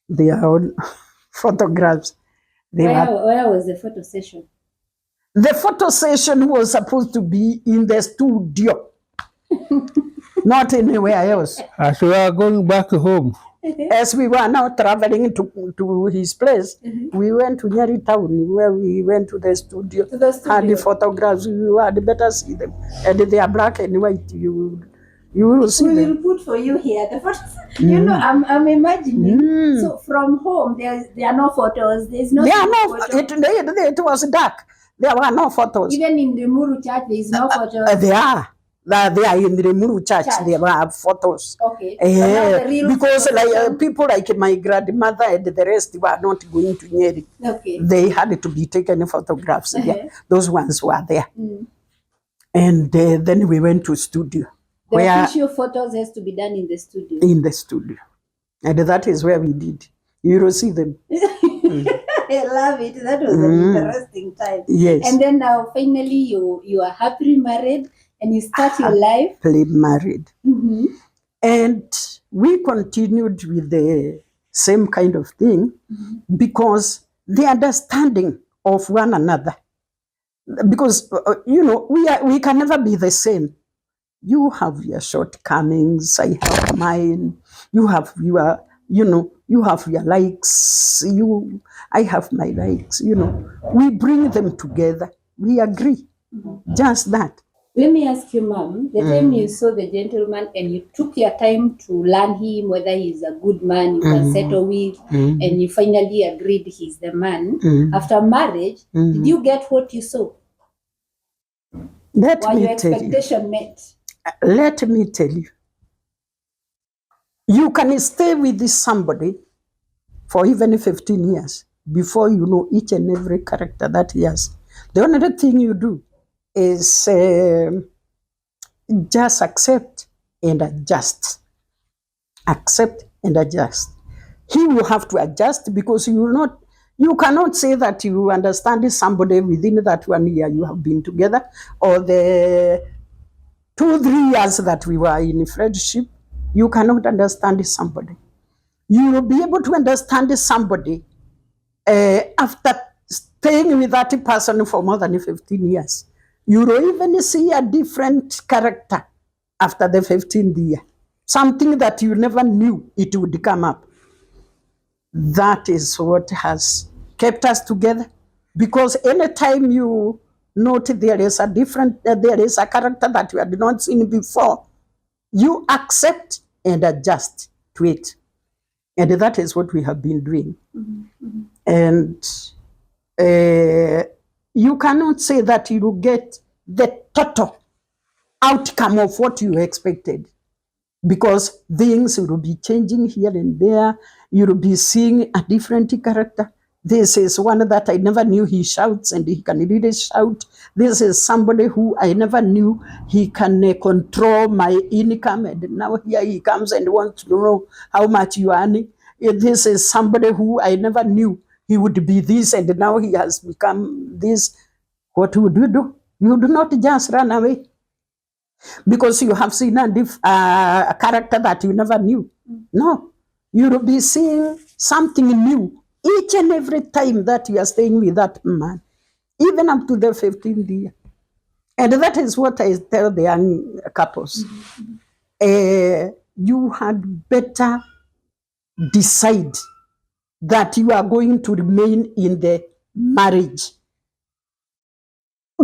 They are all photographs. Where was the photo session? The photo session was supposed to be in the studio, not anywhere else. As we are going back home, As we were now traveling to his place, we went to Nyeri town where we went to the studio. Had the photographs, you had better see them. And they are black and white. You will see We them. will put for you here the photos. You know, I'm imagining. So from home, there are no photos. There's no. There are no. photo. It was dark. There were no photos. Even in the Muru church, there is no photos. They are. They are in the Muru church. There were photos. Okay. So now the real Because photo session- people like my grandmother and the rest were not going to Nyeri. Okay. They had to be taken photographs. Yeah, those ones were there. Mm. And then we went to studio. The Where official photos has to be done in the studio. in the studio, and that is where we did. You will see them. I love it. That was an interesting time. Yes. And then now finally you are happily married and you start your life. Happily married. Mm-hmm. And we continued with the same kind of thing because the understanding of one another. Because, we can never be the same. You have your shortcomings, I have mine. You have your, you have your likes. I have my likes, We bring them together. We agree. Just that. Let me ask you, Mom, the time you saw the gentleman and you took your time to learn him, whether he's a good man you can settle with, and you finally agreed he's the man. After marriage, did you get what you saw? Let Were me your tell you. expectation met? Let me tell you. You can stay with somebody for even 15 years before you know each and every character that he has. The only thing you do is just accept and adjust. Accept and adjust. He will have to adjust because you cannot say that you understand somebody within that 1 year you have been together, or the 2-3 years that we were in friendship. You cannot understand somebody. You will be able to understand somebody after staying with that person for more than 15 years. You will even see a different character after the 15th year. Something that you never knew it would come up. That is what has kept us together. Because anytime you note there is a character that you had not seen before, you accept and adjust to it. And that is what we have been doing. Mm-hmm. And you cannot say that you will get the total outcome of what you expected, because things will be changing here and there. You'll be seeing a different character. This is one that I never knew he shouts and he can really shout. This is somebody who I never knew he can control my income, and now here he comes and wants to know how much you are earning. This is somebody who I never knew he would be this, and now he has become this. What would you do? You do not just run away because you have seen a character that you never knew. No, you will be seeing something new each and every time that you are staying with that man, even up to the 15th year. And that is what I tell the young couples. You had better decide that you are going to remain in the marriage,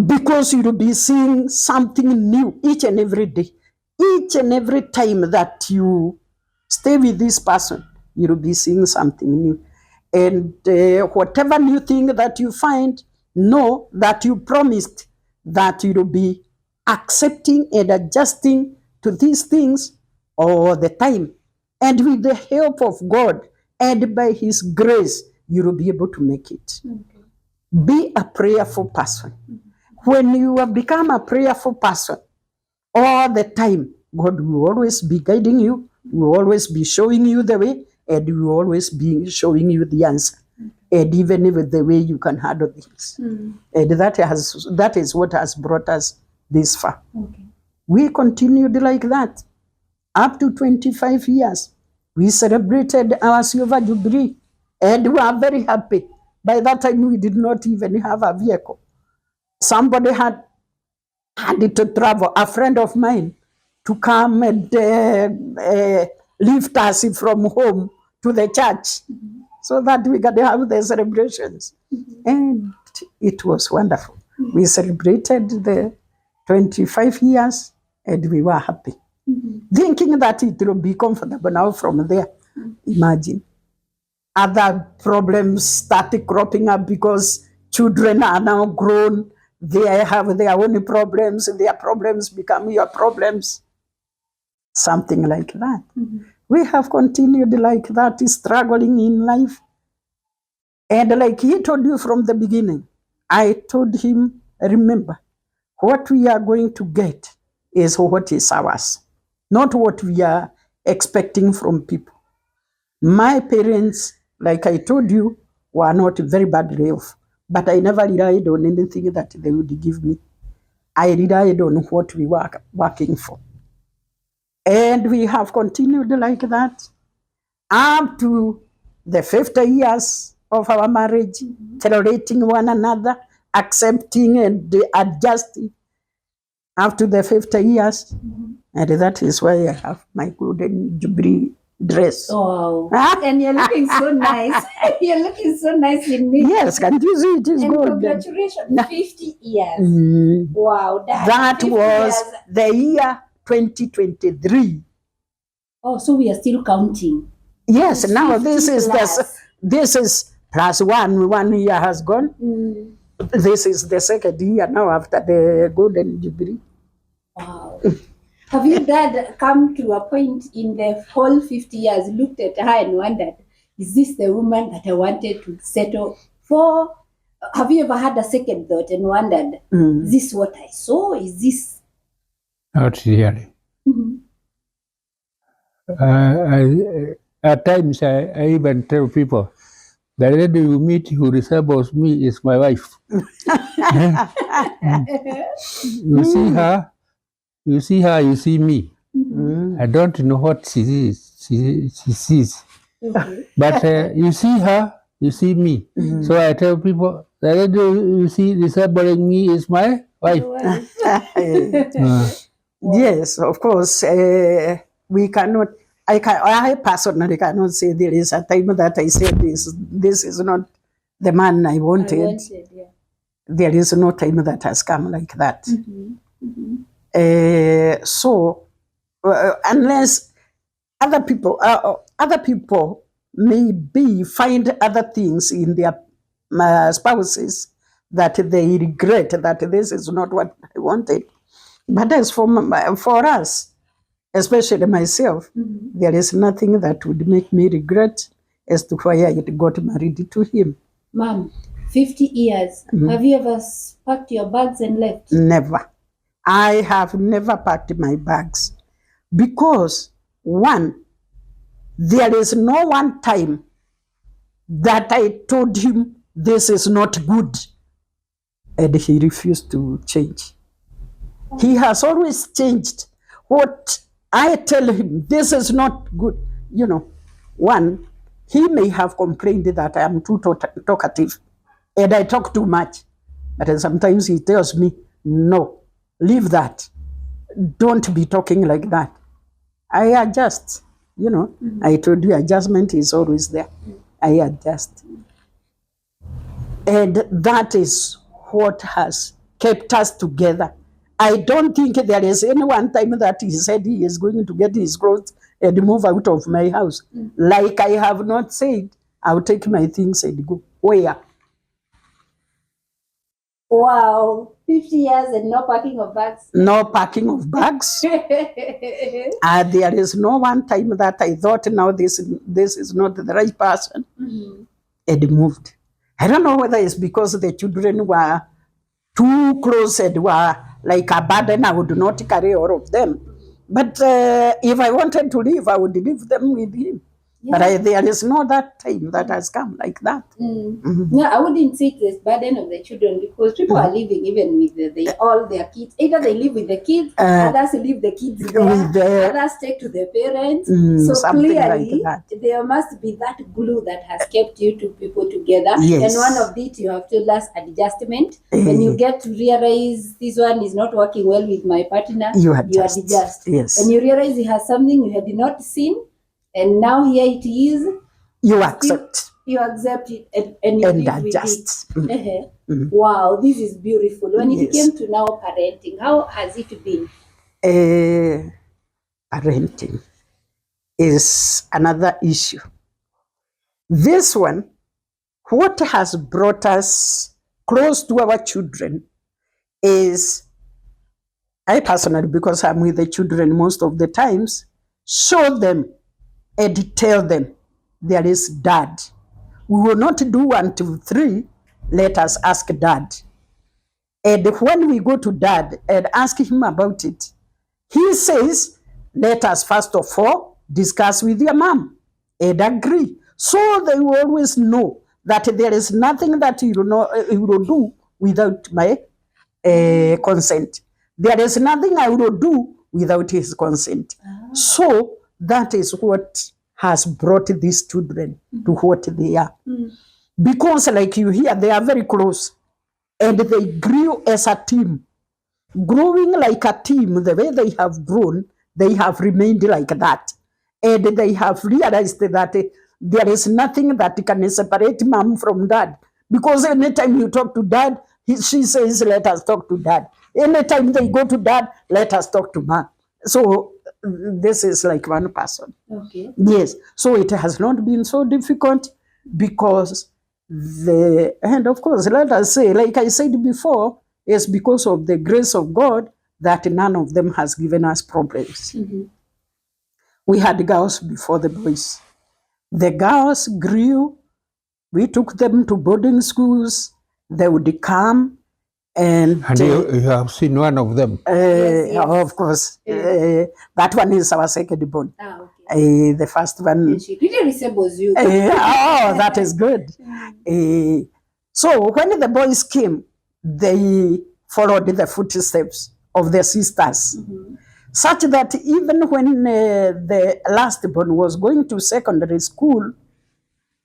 because you will be seeing something new each and every day. Each and every time that you stay with this person, you will be seeing something new. And whatever new thing that you find, know that you promised that you will be accepting and adjusting to these things all the time. And with the help of God and by His grace, you will be able to make it. Okay. Be a prayerful person. When you have become a prayerful person all the time, God will always be guiding you, will always be showing you the way, and will always be showing you the answer. And even with the way you can handle things. And that is what has brought us this far. Okay. We continued like that up to 25 years. We celebrated our silver jubilee and we are very happy. By that time, we did not even have a vehicle. Somebody had to travel, a friend of mine, to come and lift us from home to the church, so that we could have the celebrations. And it was wonderful. We celebrated the 25 years and we were happy. Thinking that it will be comfortable now from there. Imagine. Other problems started cropping up because children are now grown. They have their own problems. Their problems become your problems. Something like that. We have continued like that, struggling in life. And like he told you from the beginning, I told him, remember, what we are going to get is what is ours, not what we are expecting from people. My parents, like I told you, were not very badly off, but I never relied on anything that they would give me. I relied on what we were working for. And we have continued like that up to the 50 years of our marriage, tolerating one another, accepting and adjusting up to the 50 years. And that is why I have my golden jubilee dress. Oh, and you're looking so nice. You're looking so nice in me. Yes, can you see it is and golden? Congratulations, 50 years. Wow, that was years. The year 2023. Oh, so we are still counting. Yes, now this is plus one year has gone. This is the second year now after the golden jubilee. Wow. Have you, Dad, come to a point in the whole 50 years, looked at her and wondered, is this the woman that I wanted to settle for? Have you ever had a second thought and wondered, is this what I saw? Is this? Not really. At times, I even tell people, the lady you meet who resembles me is my wife. You see her, you see me. I don't know what she sees. But you see her, you see me. So I tell people, the lady you see resembling me is my wife. Yes, of course. We cannot. I personally cannot say there is a time that I said this is not the man I wanted. Yeah. There is no time that has come like that. So unless other people maybe find other things in their spouses that they regret that this is not what I wanted. But as for us, especially myself, there is nothing that would make me regret as to why I got married to him. Mom, 50 years. Have you ever packed your bags and left? Never. I have never packed my bags because, one, there is no one time that I told him this is not good and he refused to change. He has always changed. What I tell him, this is not good. One, he may have complained that I am too talkative and I talk too much. But sometimes he tells me, no, leave that. Don't be talking like that. I adjust. I told you adjustment is always there. I adjust. And that is what has kept us together. I don't think there is any one time that he said he is going to get his clothes and move out of my house. Like I have not said, I'll take my things and go. Where? Wow, 50 years and no packing of bags. No packing of bags. There is no one time that I thought, now this is not the right person, and moved. I don't know whether it's because the children were too close and were like a burden. I would not carry all of them. But if I wanted to leave, I would leave them with him. Yeah. But there is no that time that has come like that. Yeah, I wouldn't say it's the burden of the children because people are living even with all their kids. Either they live with the kids, others leave the kids there, others take to their parents. So clearly, like there must be that glue that has kept you two people together. Yes. And one of it you have told us adjustment. When you get to realize this one is not working well with my partner, you adjust. Yes. When you realize he has something you had not seen, and now here it is. You accept. You accept it and you live adjust. With it. Wow, this is beautiful. When it came to now parenting, how has it been? Parenting is another issue. This one, what has brought us close to our children is, I personally, because I'm with the children most of the times, show them and tell them there is dad. We will not do 1, 2, 3. Let us ask dad. And when we go to dad and ask him about it, he says, let us first of all discuss with your mom and agree. So they will always know that there is nothing that he will do without my consent. There is nothing I will do without his consent. So that is what has brought these children to what they are. Because like you hear, they are very close and they grew as a team. Growing like a team, the way they have grown, they have remained like that. And they have realized that there is nothing that can separate mom from dad. Because anytime you talk to dad, she says, let us talk to dad. Anytime they go to dad, let us talk to mom. So this is like one person. Okay. Yes. So it has not been so difficult because and of course, let us say, like I said before, it's because of the grace of God that none of them has given us problems. We had girls before the boys. The girls grew. We took them to boarding schools. They would come. And you have seen one of them? Yes. Of course. That one is our second born. Okay. The first one. And she really resembles you. That is good. So when the boys came, they followed the footsteps of their sisters. Such that even when the last born was going to secondary school,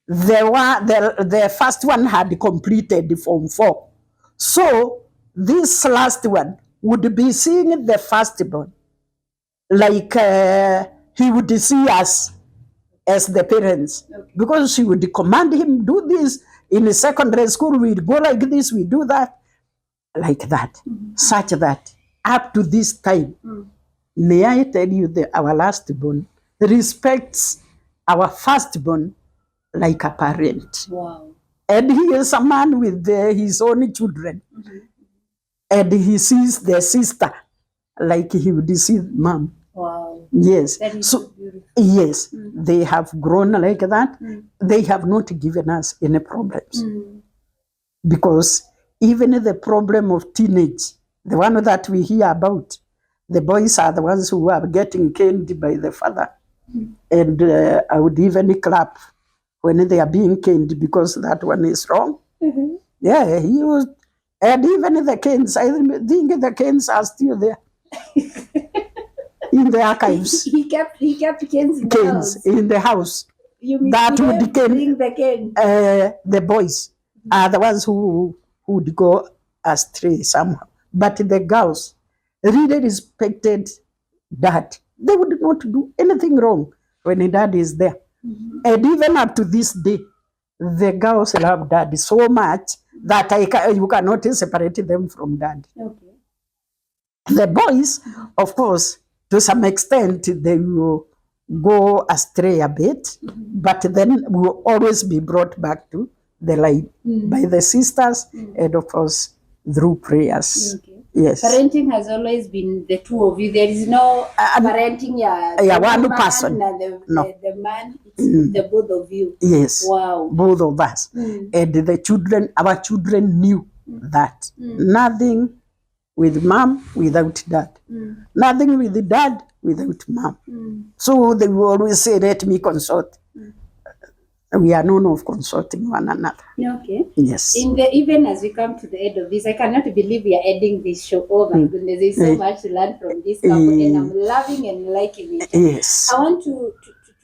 the first one had completed Form 4. So this last one would be seeing the firstborn. Like he would see us as the parents, because she would command him, do this. In the secondary school, we'd go like this, we do that, like that, such that up to this time, may I tell you that our last born respects our firstborn like a parent. Wow. And he is a man with his own children. And he sees the sister like he would see mom. Wow. Yes. That is So, so beautiful. yes, they have grown like that. They have not given us any problems. Because even the problem of teenage, the one that we hear about, the boys are the ones who are getting caned by the father. And I would even clap when they are being caned, because that one is wrong. Yeah, he was, and even the canes, I think the canes are still there in the archives. He kept canes in the house. Canes in the house. You mean That he would didn't cane bring the cane? the boys are the ones who would go astray somehow. But the girls really respected dad. They would not do anything wrong when dad is there. And even up to this day, the girls love dad so much that you cannot separate them from dad. Okay. The boys, of course, to some extent, they will go astray a bit, but then will always be brought back to the light by the sisters and, of course, through prayers. Okay. Yes. Parenting has always been the two of you. There is no parenting one man person. and No. the man. It's the both of you. Yes. Wow. Both of us. And the children, our children knew that nothing with mom without dad. Nothing with the dad without mom. So they will always say, let me consult. We are known of consulting one another. Okay. Yes. Even as we come to the end of this, I cannot believe we are ending this show. Oh my goodness, there's so much to learn from this couple, and I'm loving and liking it. Yes. I want to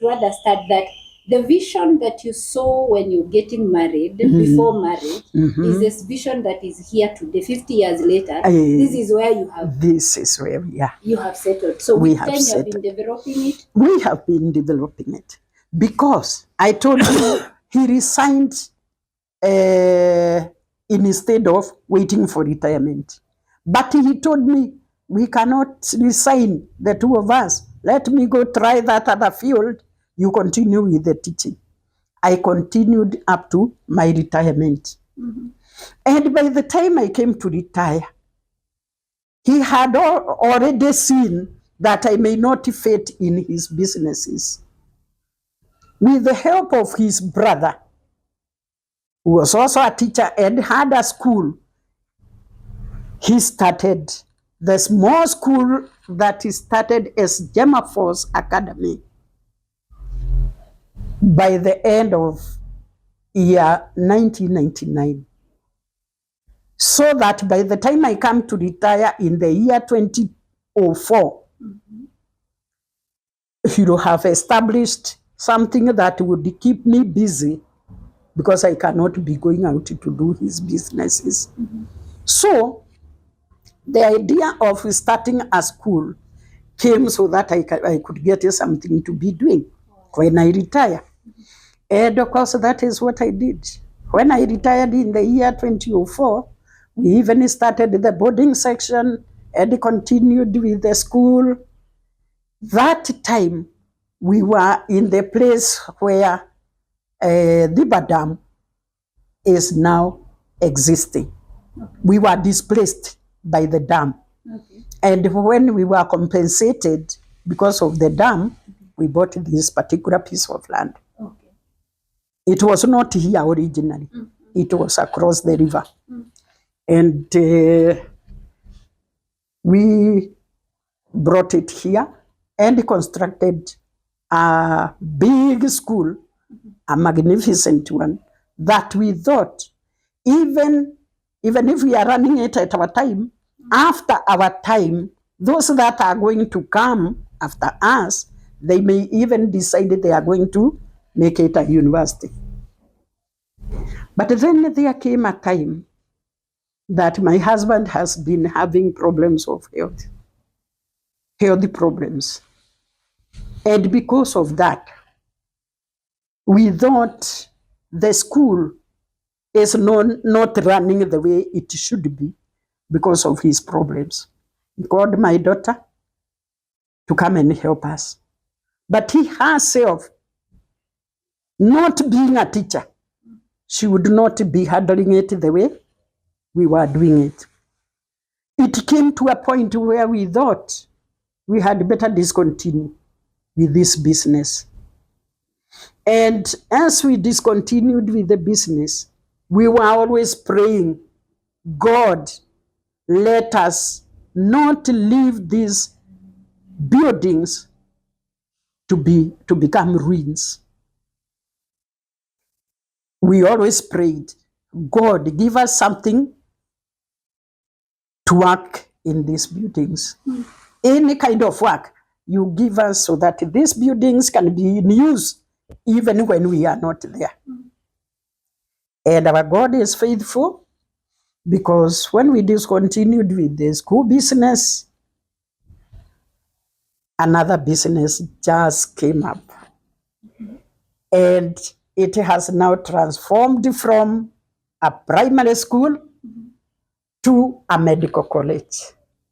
understand that the vision that you saw when you're getting married, before marriage, is this vision that is here today, 50 years later. This is where you have. This is where we are. You have settled. So We with have time you have settled. been developing it. We have been developing it because I told you he resigned instead of waiting for retirement. But he told me, we cannot resign, the two of us. Let me go try that other field. You continue with the teaching. I continued up to my retirement. And by the time I came to retire, he had already seen that I may not fit in his businesses. With the help of his brother, who was also a teacher and had a school, he started the small school that he started as Gemma Force Academy by the end of year 1999. So that by the time I come to retire in the year 2004, he will have established something that would keep me busy, because I cannot be going out to do his businesses. So the idea of starting a school came so that I could get something to be doing when I retire. And of course, that is what I did. When I retired in the year 2004, we even started the boarding section and continued with the school. That time, we were in the place where the Badam is now existing. We were displaced by the dam. And when we were compensated because of the dam, we bought this particular piece of land. It was not here originally. It was across the river. And we brought it here and constructed a big school, a magnificent one, that we thought, even if we are running it at our time, after our time, those that are going to come after us, they may even decide that they are going to make it a university. But then there came a time that my husband has been having problems of health problems. And because of that, we thought the school is not running the way it should be because of his problems. He called my daughter to come and help us. But he herself, not being a teacher, she would not be handling it the way we were doing it. It came to a point where we thought we had better discontinue with this business. And as we discontinued with the business, we were always praying, God, let us not leave these buildings to become ruins. We always prayed, God, give us something to work in these buildings. Any kind of work you give us so that these buildings can be in use even when we are not there. And our God is faithful, because when we discontinued with the school business, another business just came up. And it has now transformed from a primary school to a medical college.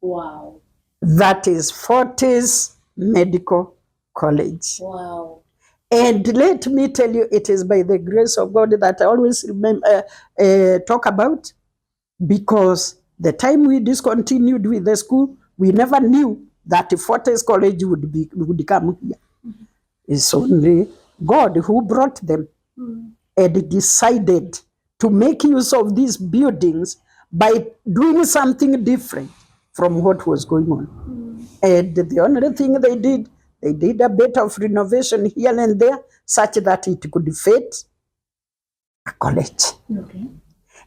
Wow. That is Fortis Medical College. Wow. And let me tell you, it is by the grace of God that I always talk about, because the time we discontinued with the school, we never knew that Fortis College would come here. It's only God who brought them and decided to make use of these buildings by doing something different from what was going on. And the only thing they did a bit of renovation here and there, such that it could fit a college. Okay.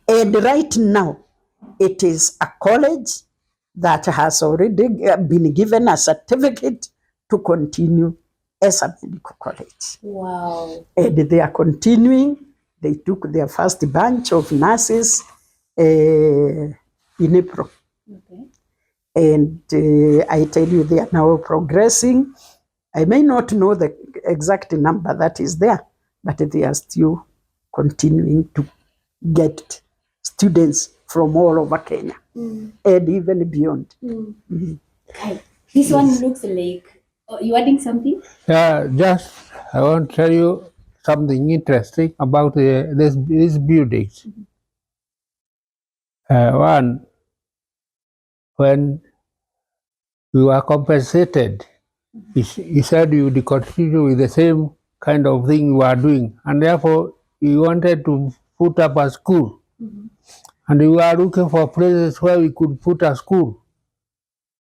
And right now, it is a college that has already been given a certificate to continue as a medical college. Wow. And they are continuing. They took their first batch of nurses in April. Okay. And I tell you, they are now progressing. I may not know the exact number that is there, but they are still continuing to get students from all over Kenya and even beyond. Okay. This one looks like, you adding something? Yeah, just I want to tell you something interesting about these buildings. One, when we were compensated, he said you would continue with the same kind of thing you are doing, and therefore we wanted to put up a school. And we were looking for places where we could put a school.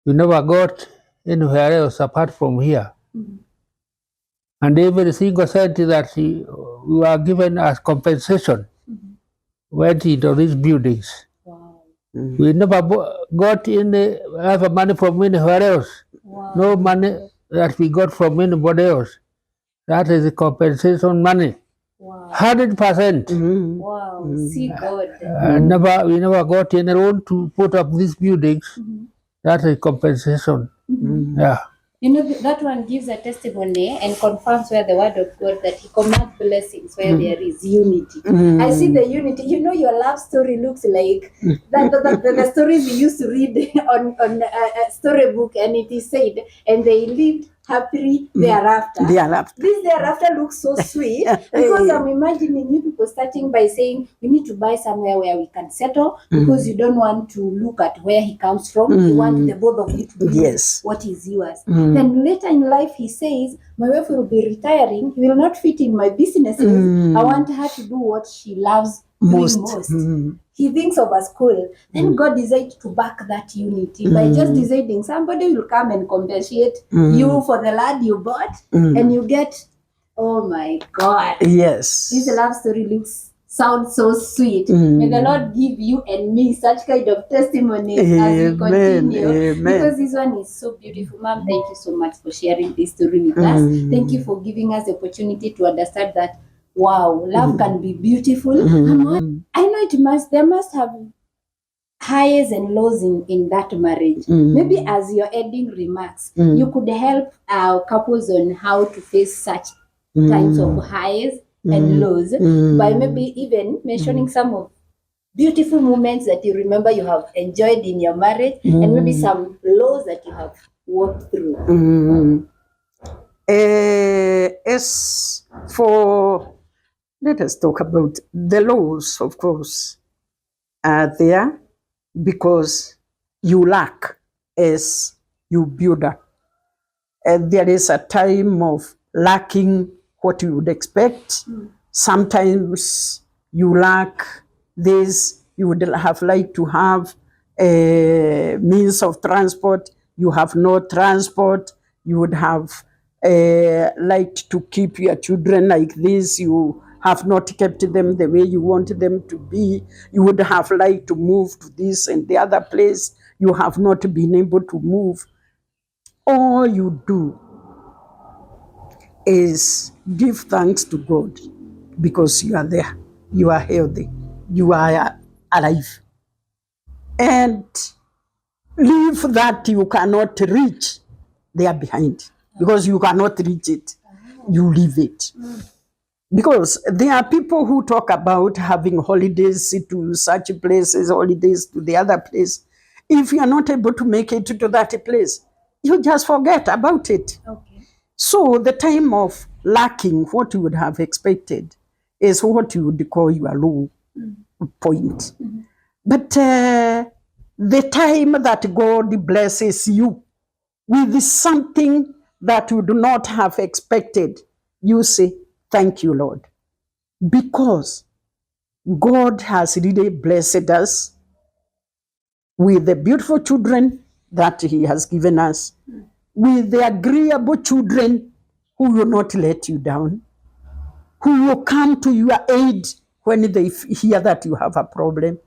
We never got anywhere else apart from here. And every single cent that we were given as compensation went into these buildings. Wow. We never got any other money from anywhere else. Wow. No money that we got from anybody else. That is the compensation money. Wow. 100%. Wow. See God. We never got any loan to put up these buildings. That is compensation. Yeah. You know, that one gives a testimony and confirms where the word of God that He commands blessings where there is unity. I see the unity. You know, your love story looks like the stories you used to read on a storybook, and it is said, and they lived happily thereafter. This thereafter looks so sweet because I'm imagining you people starting by saying we need to buy somewhere where we can settle because you don't want to look at where he comes from. You want the both of you to do what is yours. Then later in life he says, my wife will be retiring. He will not fit in my businesses. I want her to do what she loves most. He thinks of a school. Then God decides to back that unity by just deciding somebody will come and compensate you for the land you bought, and you get, oh my God. Yes. This love story sounds so sweet. May the Lord give you and me such kind of testimonies as we continue. Because this one is so beautiful. Mom, thank you so much for sharing this story with us. Thank you for giving us the opportunity to understand that, wow, love can be beautiful. I know there must have highs and lows in that marriage. Maybe as your ending remarks, you could help couples on how to face such times of highs and lows by maybe even mentioning some of beautiful moments that you remember you have enjoyed in your marriage and maybe some lows that you have walked through. As for, let us talk about the laws, of course, are there because you lack as you build up. There is a time of lacking what you would expect. Sometimes you lack this, you would have liked to have a means of transport, you have no transport, you would have liked to keep your children like this, you have not kept them the way you want them to be, you would have liked to move to this and the other place, you have not been able to move. All you do is give thanks to God because you are there, you are healthy, you are alive. And leave that you cannot reach there behind because you cannot reach it. You leave it. Because there are people who talk about having holidays to such places, holidays to the other place. If you are not able to make it to that place, you just forget about it. Okay. So the time of lacking what you would have expected is what you would call your low point. But the time that God blesses you with something that you do not have expected, you say, thank you, Lord. Because God has really blessed us with the beautiful children that He has given us, with the agreeable children who will not let you down, who will come to your aid when they hear that you have a problem.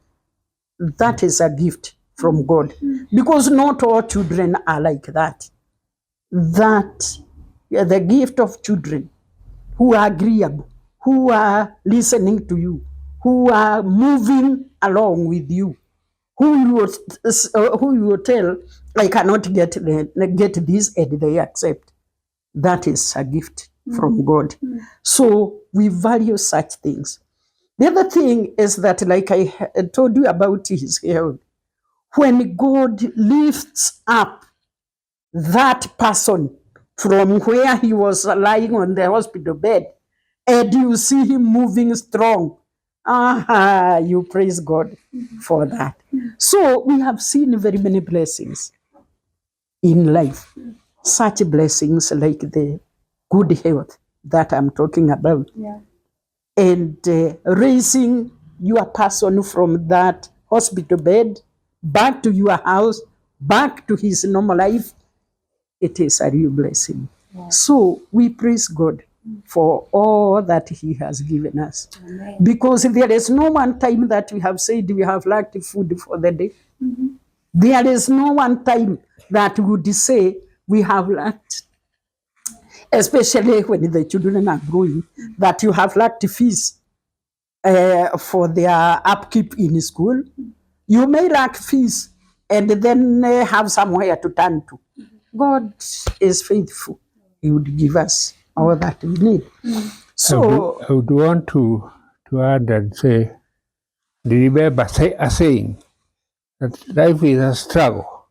That is a gift from God. Because not all children are like that. That the gift of children who are agreeable, who are listening to you, who are moving along with you, who you will tell, I cannot get this, and they accept. That is a gift from God. So we value such things. The other thing is that, like I told you about his health, when God lifts up that person from where he was lying on the hospital bed, and you see him moving strong, you praise God for that. So we have seen very many blessings in life, such blessings like the good health that I'm talking about. Yeah. And raising your person from that hospital bed back to your house, back to his normal life, it is a real blessing. Yeah. So we praise God for all that he has given us. Amen. Because there is no one time that we have said we have lacked food for the day. There is no one time that we would say we have lacked, especially when the children are growing, that you have lacked fees for their upkeep in school. You may lack fees and then have somewhere to turn to. God is faithful. He would give us all that we need. So I would want to add and say, remember a saying that life is a struggle.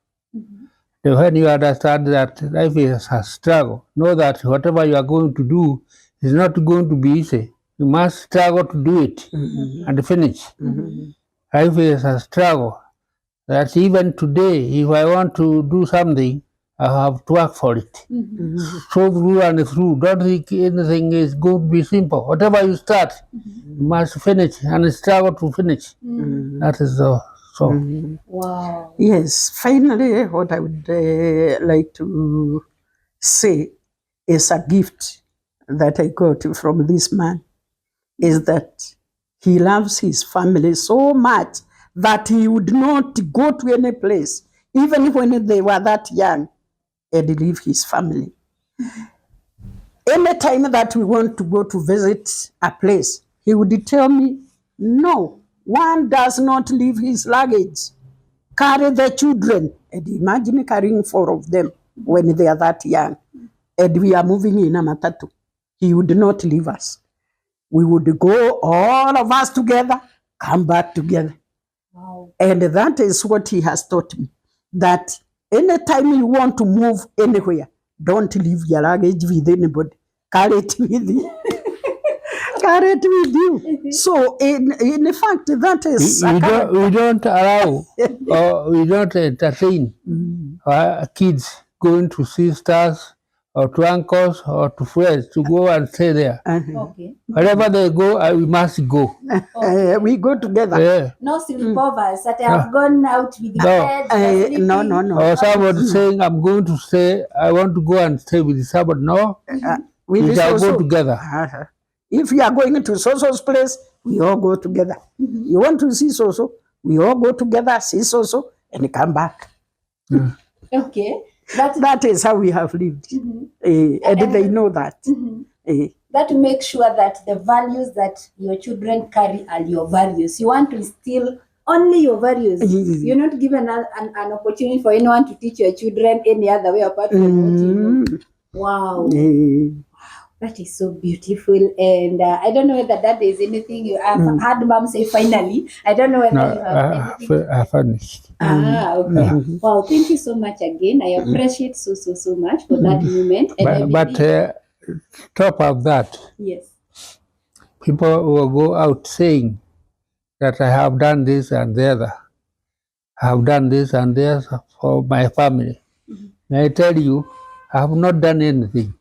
And when you understand that life is a struggle, know that whatever you are going to do is not going to be easy. You must struggle to do it and finish. Life is a struggle. That even today, if I want to do something, I have to work for it. So through and through. Don't think anything is going to be simple. Whatever you start, you must finish and struggle to finish. That is so. Wow. yes, finally, what I would like to say is a gift that I got from this man is that he loves his family so much that he would not go to any place, even when they were that young, and leave his family. Anytime that we want to go to visit a place, he would tell me, no, one does not leave his luggage. carry the children. And imagine carrying 4 of them when they are that young. And we are moving in a matatu. He would not leave us. We would go, all of us together, come back together. Wow. And that is what he has taught me. That anytime you want to move anywhere, don't leave your luggage with anybody. Carry it with you. Carry it with you. So, in fact, that is... We don't allow or we don't entertain kids going to sisters or to uncles or to friends to go and stay there. Okay. Wherever they go, we must go. We go together. Yeah. No sleepovers that I have gone out with the No. bed. No. Or somebody saying, I'm going to stay, I want to go and stay with somebody. No, we shall go together. If you are going to Soso's place, we all go together. You want to see Soso, we all go together, see Soso, and come back. Okay. That is how we have lived. And they know that. That makes sure that the values that your children carry are your values. You want to instill only your values. You're not given an opportunity for anyone to teach your children any other way apart from what you know. Wow. That is so beautiful. And I don't know whether that is anything you have heard Mom say finally. I don't know whether you have anything. I finished. Okay. Wow, thank you so much again. I appreciate so much for that moment. And But top of that, yes, people will go out saying that I have done this and the other. I have done this and this for my family. May I tell you, I have not done anything.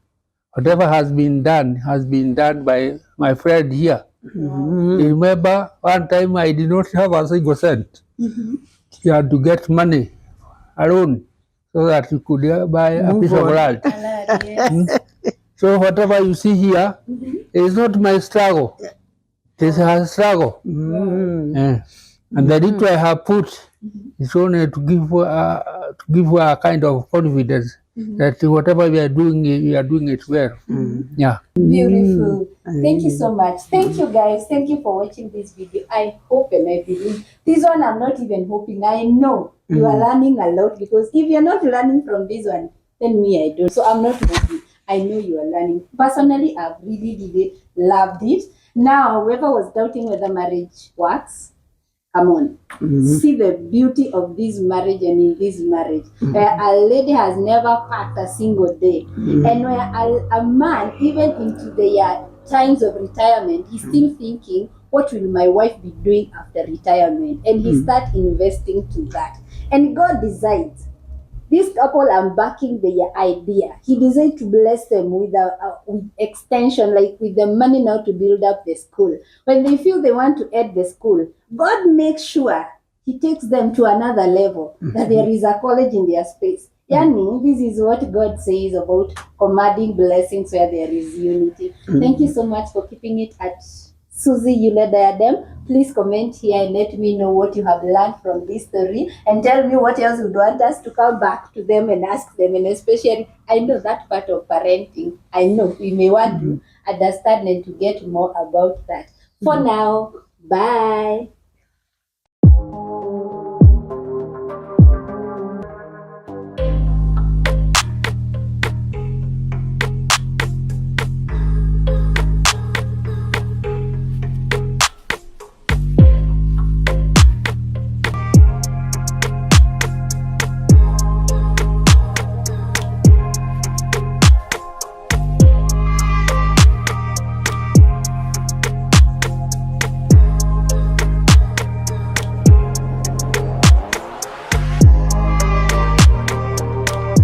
Whatever has been done by my friend here. You remember one time I did not have a single cent. He had to get money alone so that he could buy a piece of land. yes. So whatever you see here is not my struggle. It is her struggle. And the little I have put is only to give her a kind of confidence that whatever we are doing it well. Yeah. Beautiful. Thank you so much. Thank you guys. Thank you for watching this video. I hope and I believe this one I'm not even hoping. I know you are learning a lot, because if you're not learning from this one, then me I don't. So I'm not hoping. I know you are learning. Personally, I've really loved it. Now, whoever was doubting whether marriage works, come on. See the beauty of this marriage and in this marriage. Where a lady has never packed a single day. And where a man, even into their times of retirement, he's still thinking, what will my wife be doing after retirement? And he starts investing to that. And God decides, this couple, I'm backing their idea. He decided to bless them with extension, like with the money now to build up the school. When they feel they want to add the school, God makes sure He takes them to another level, that there is a college in their space. Yani, this is what God says about commanding blessings where there is unity. Thank you so much for keeping it at Susie Yule Diadem. Please comment here and let me know what you have learned from this story, and tell me what else you would want us to come back to them and ask them. And especially, I know that part of parenting, I know we may want to understand and to get more about that. For now, bye.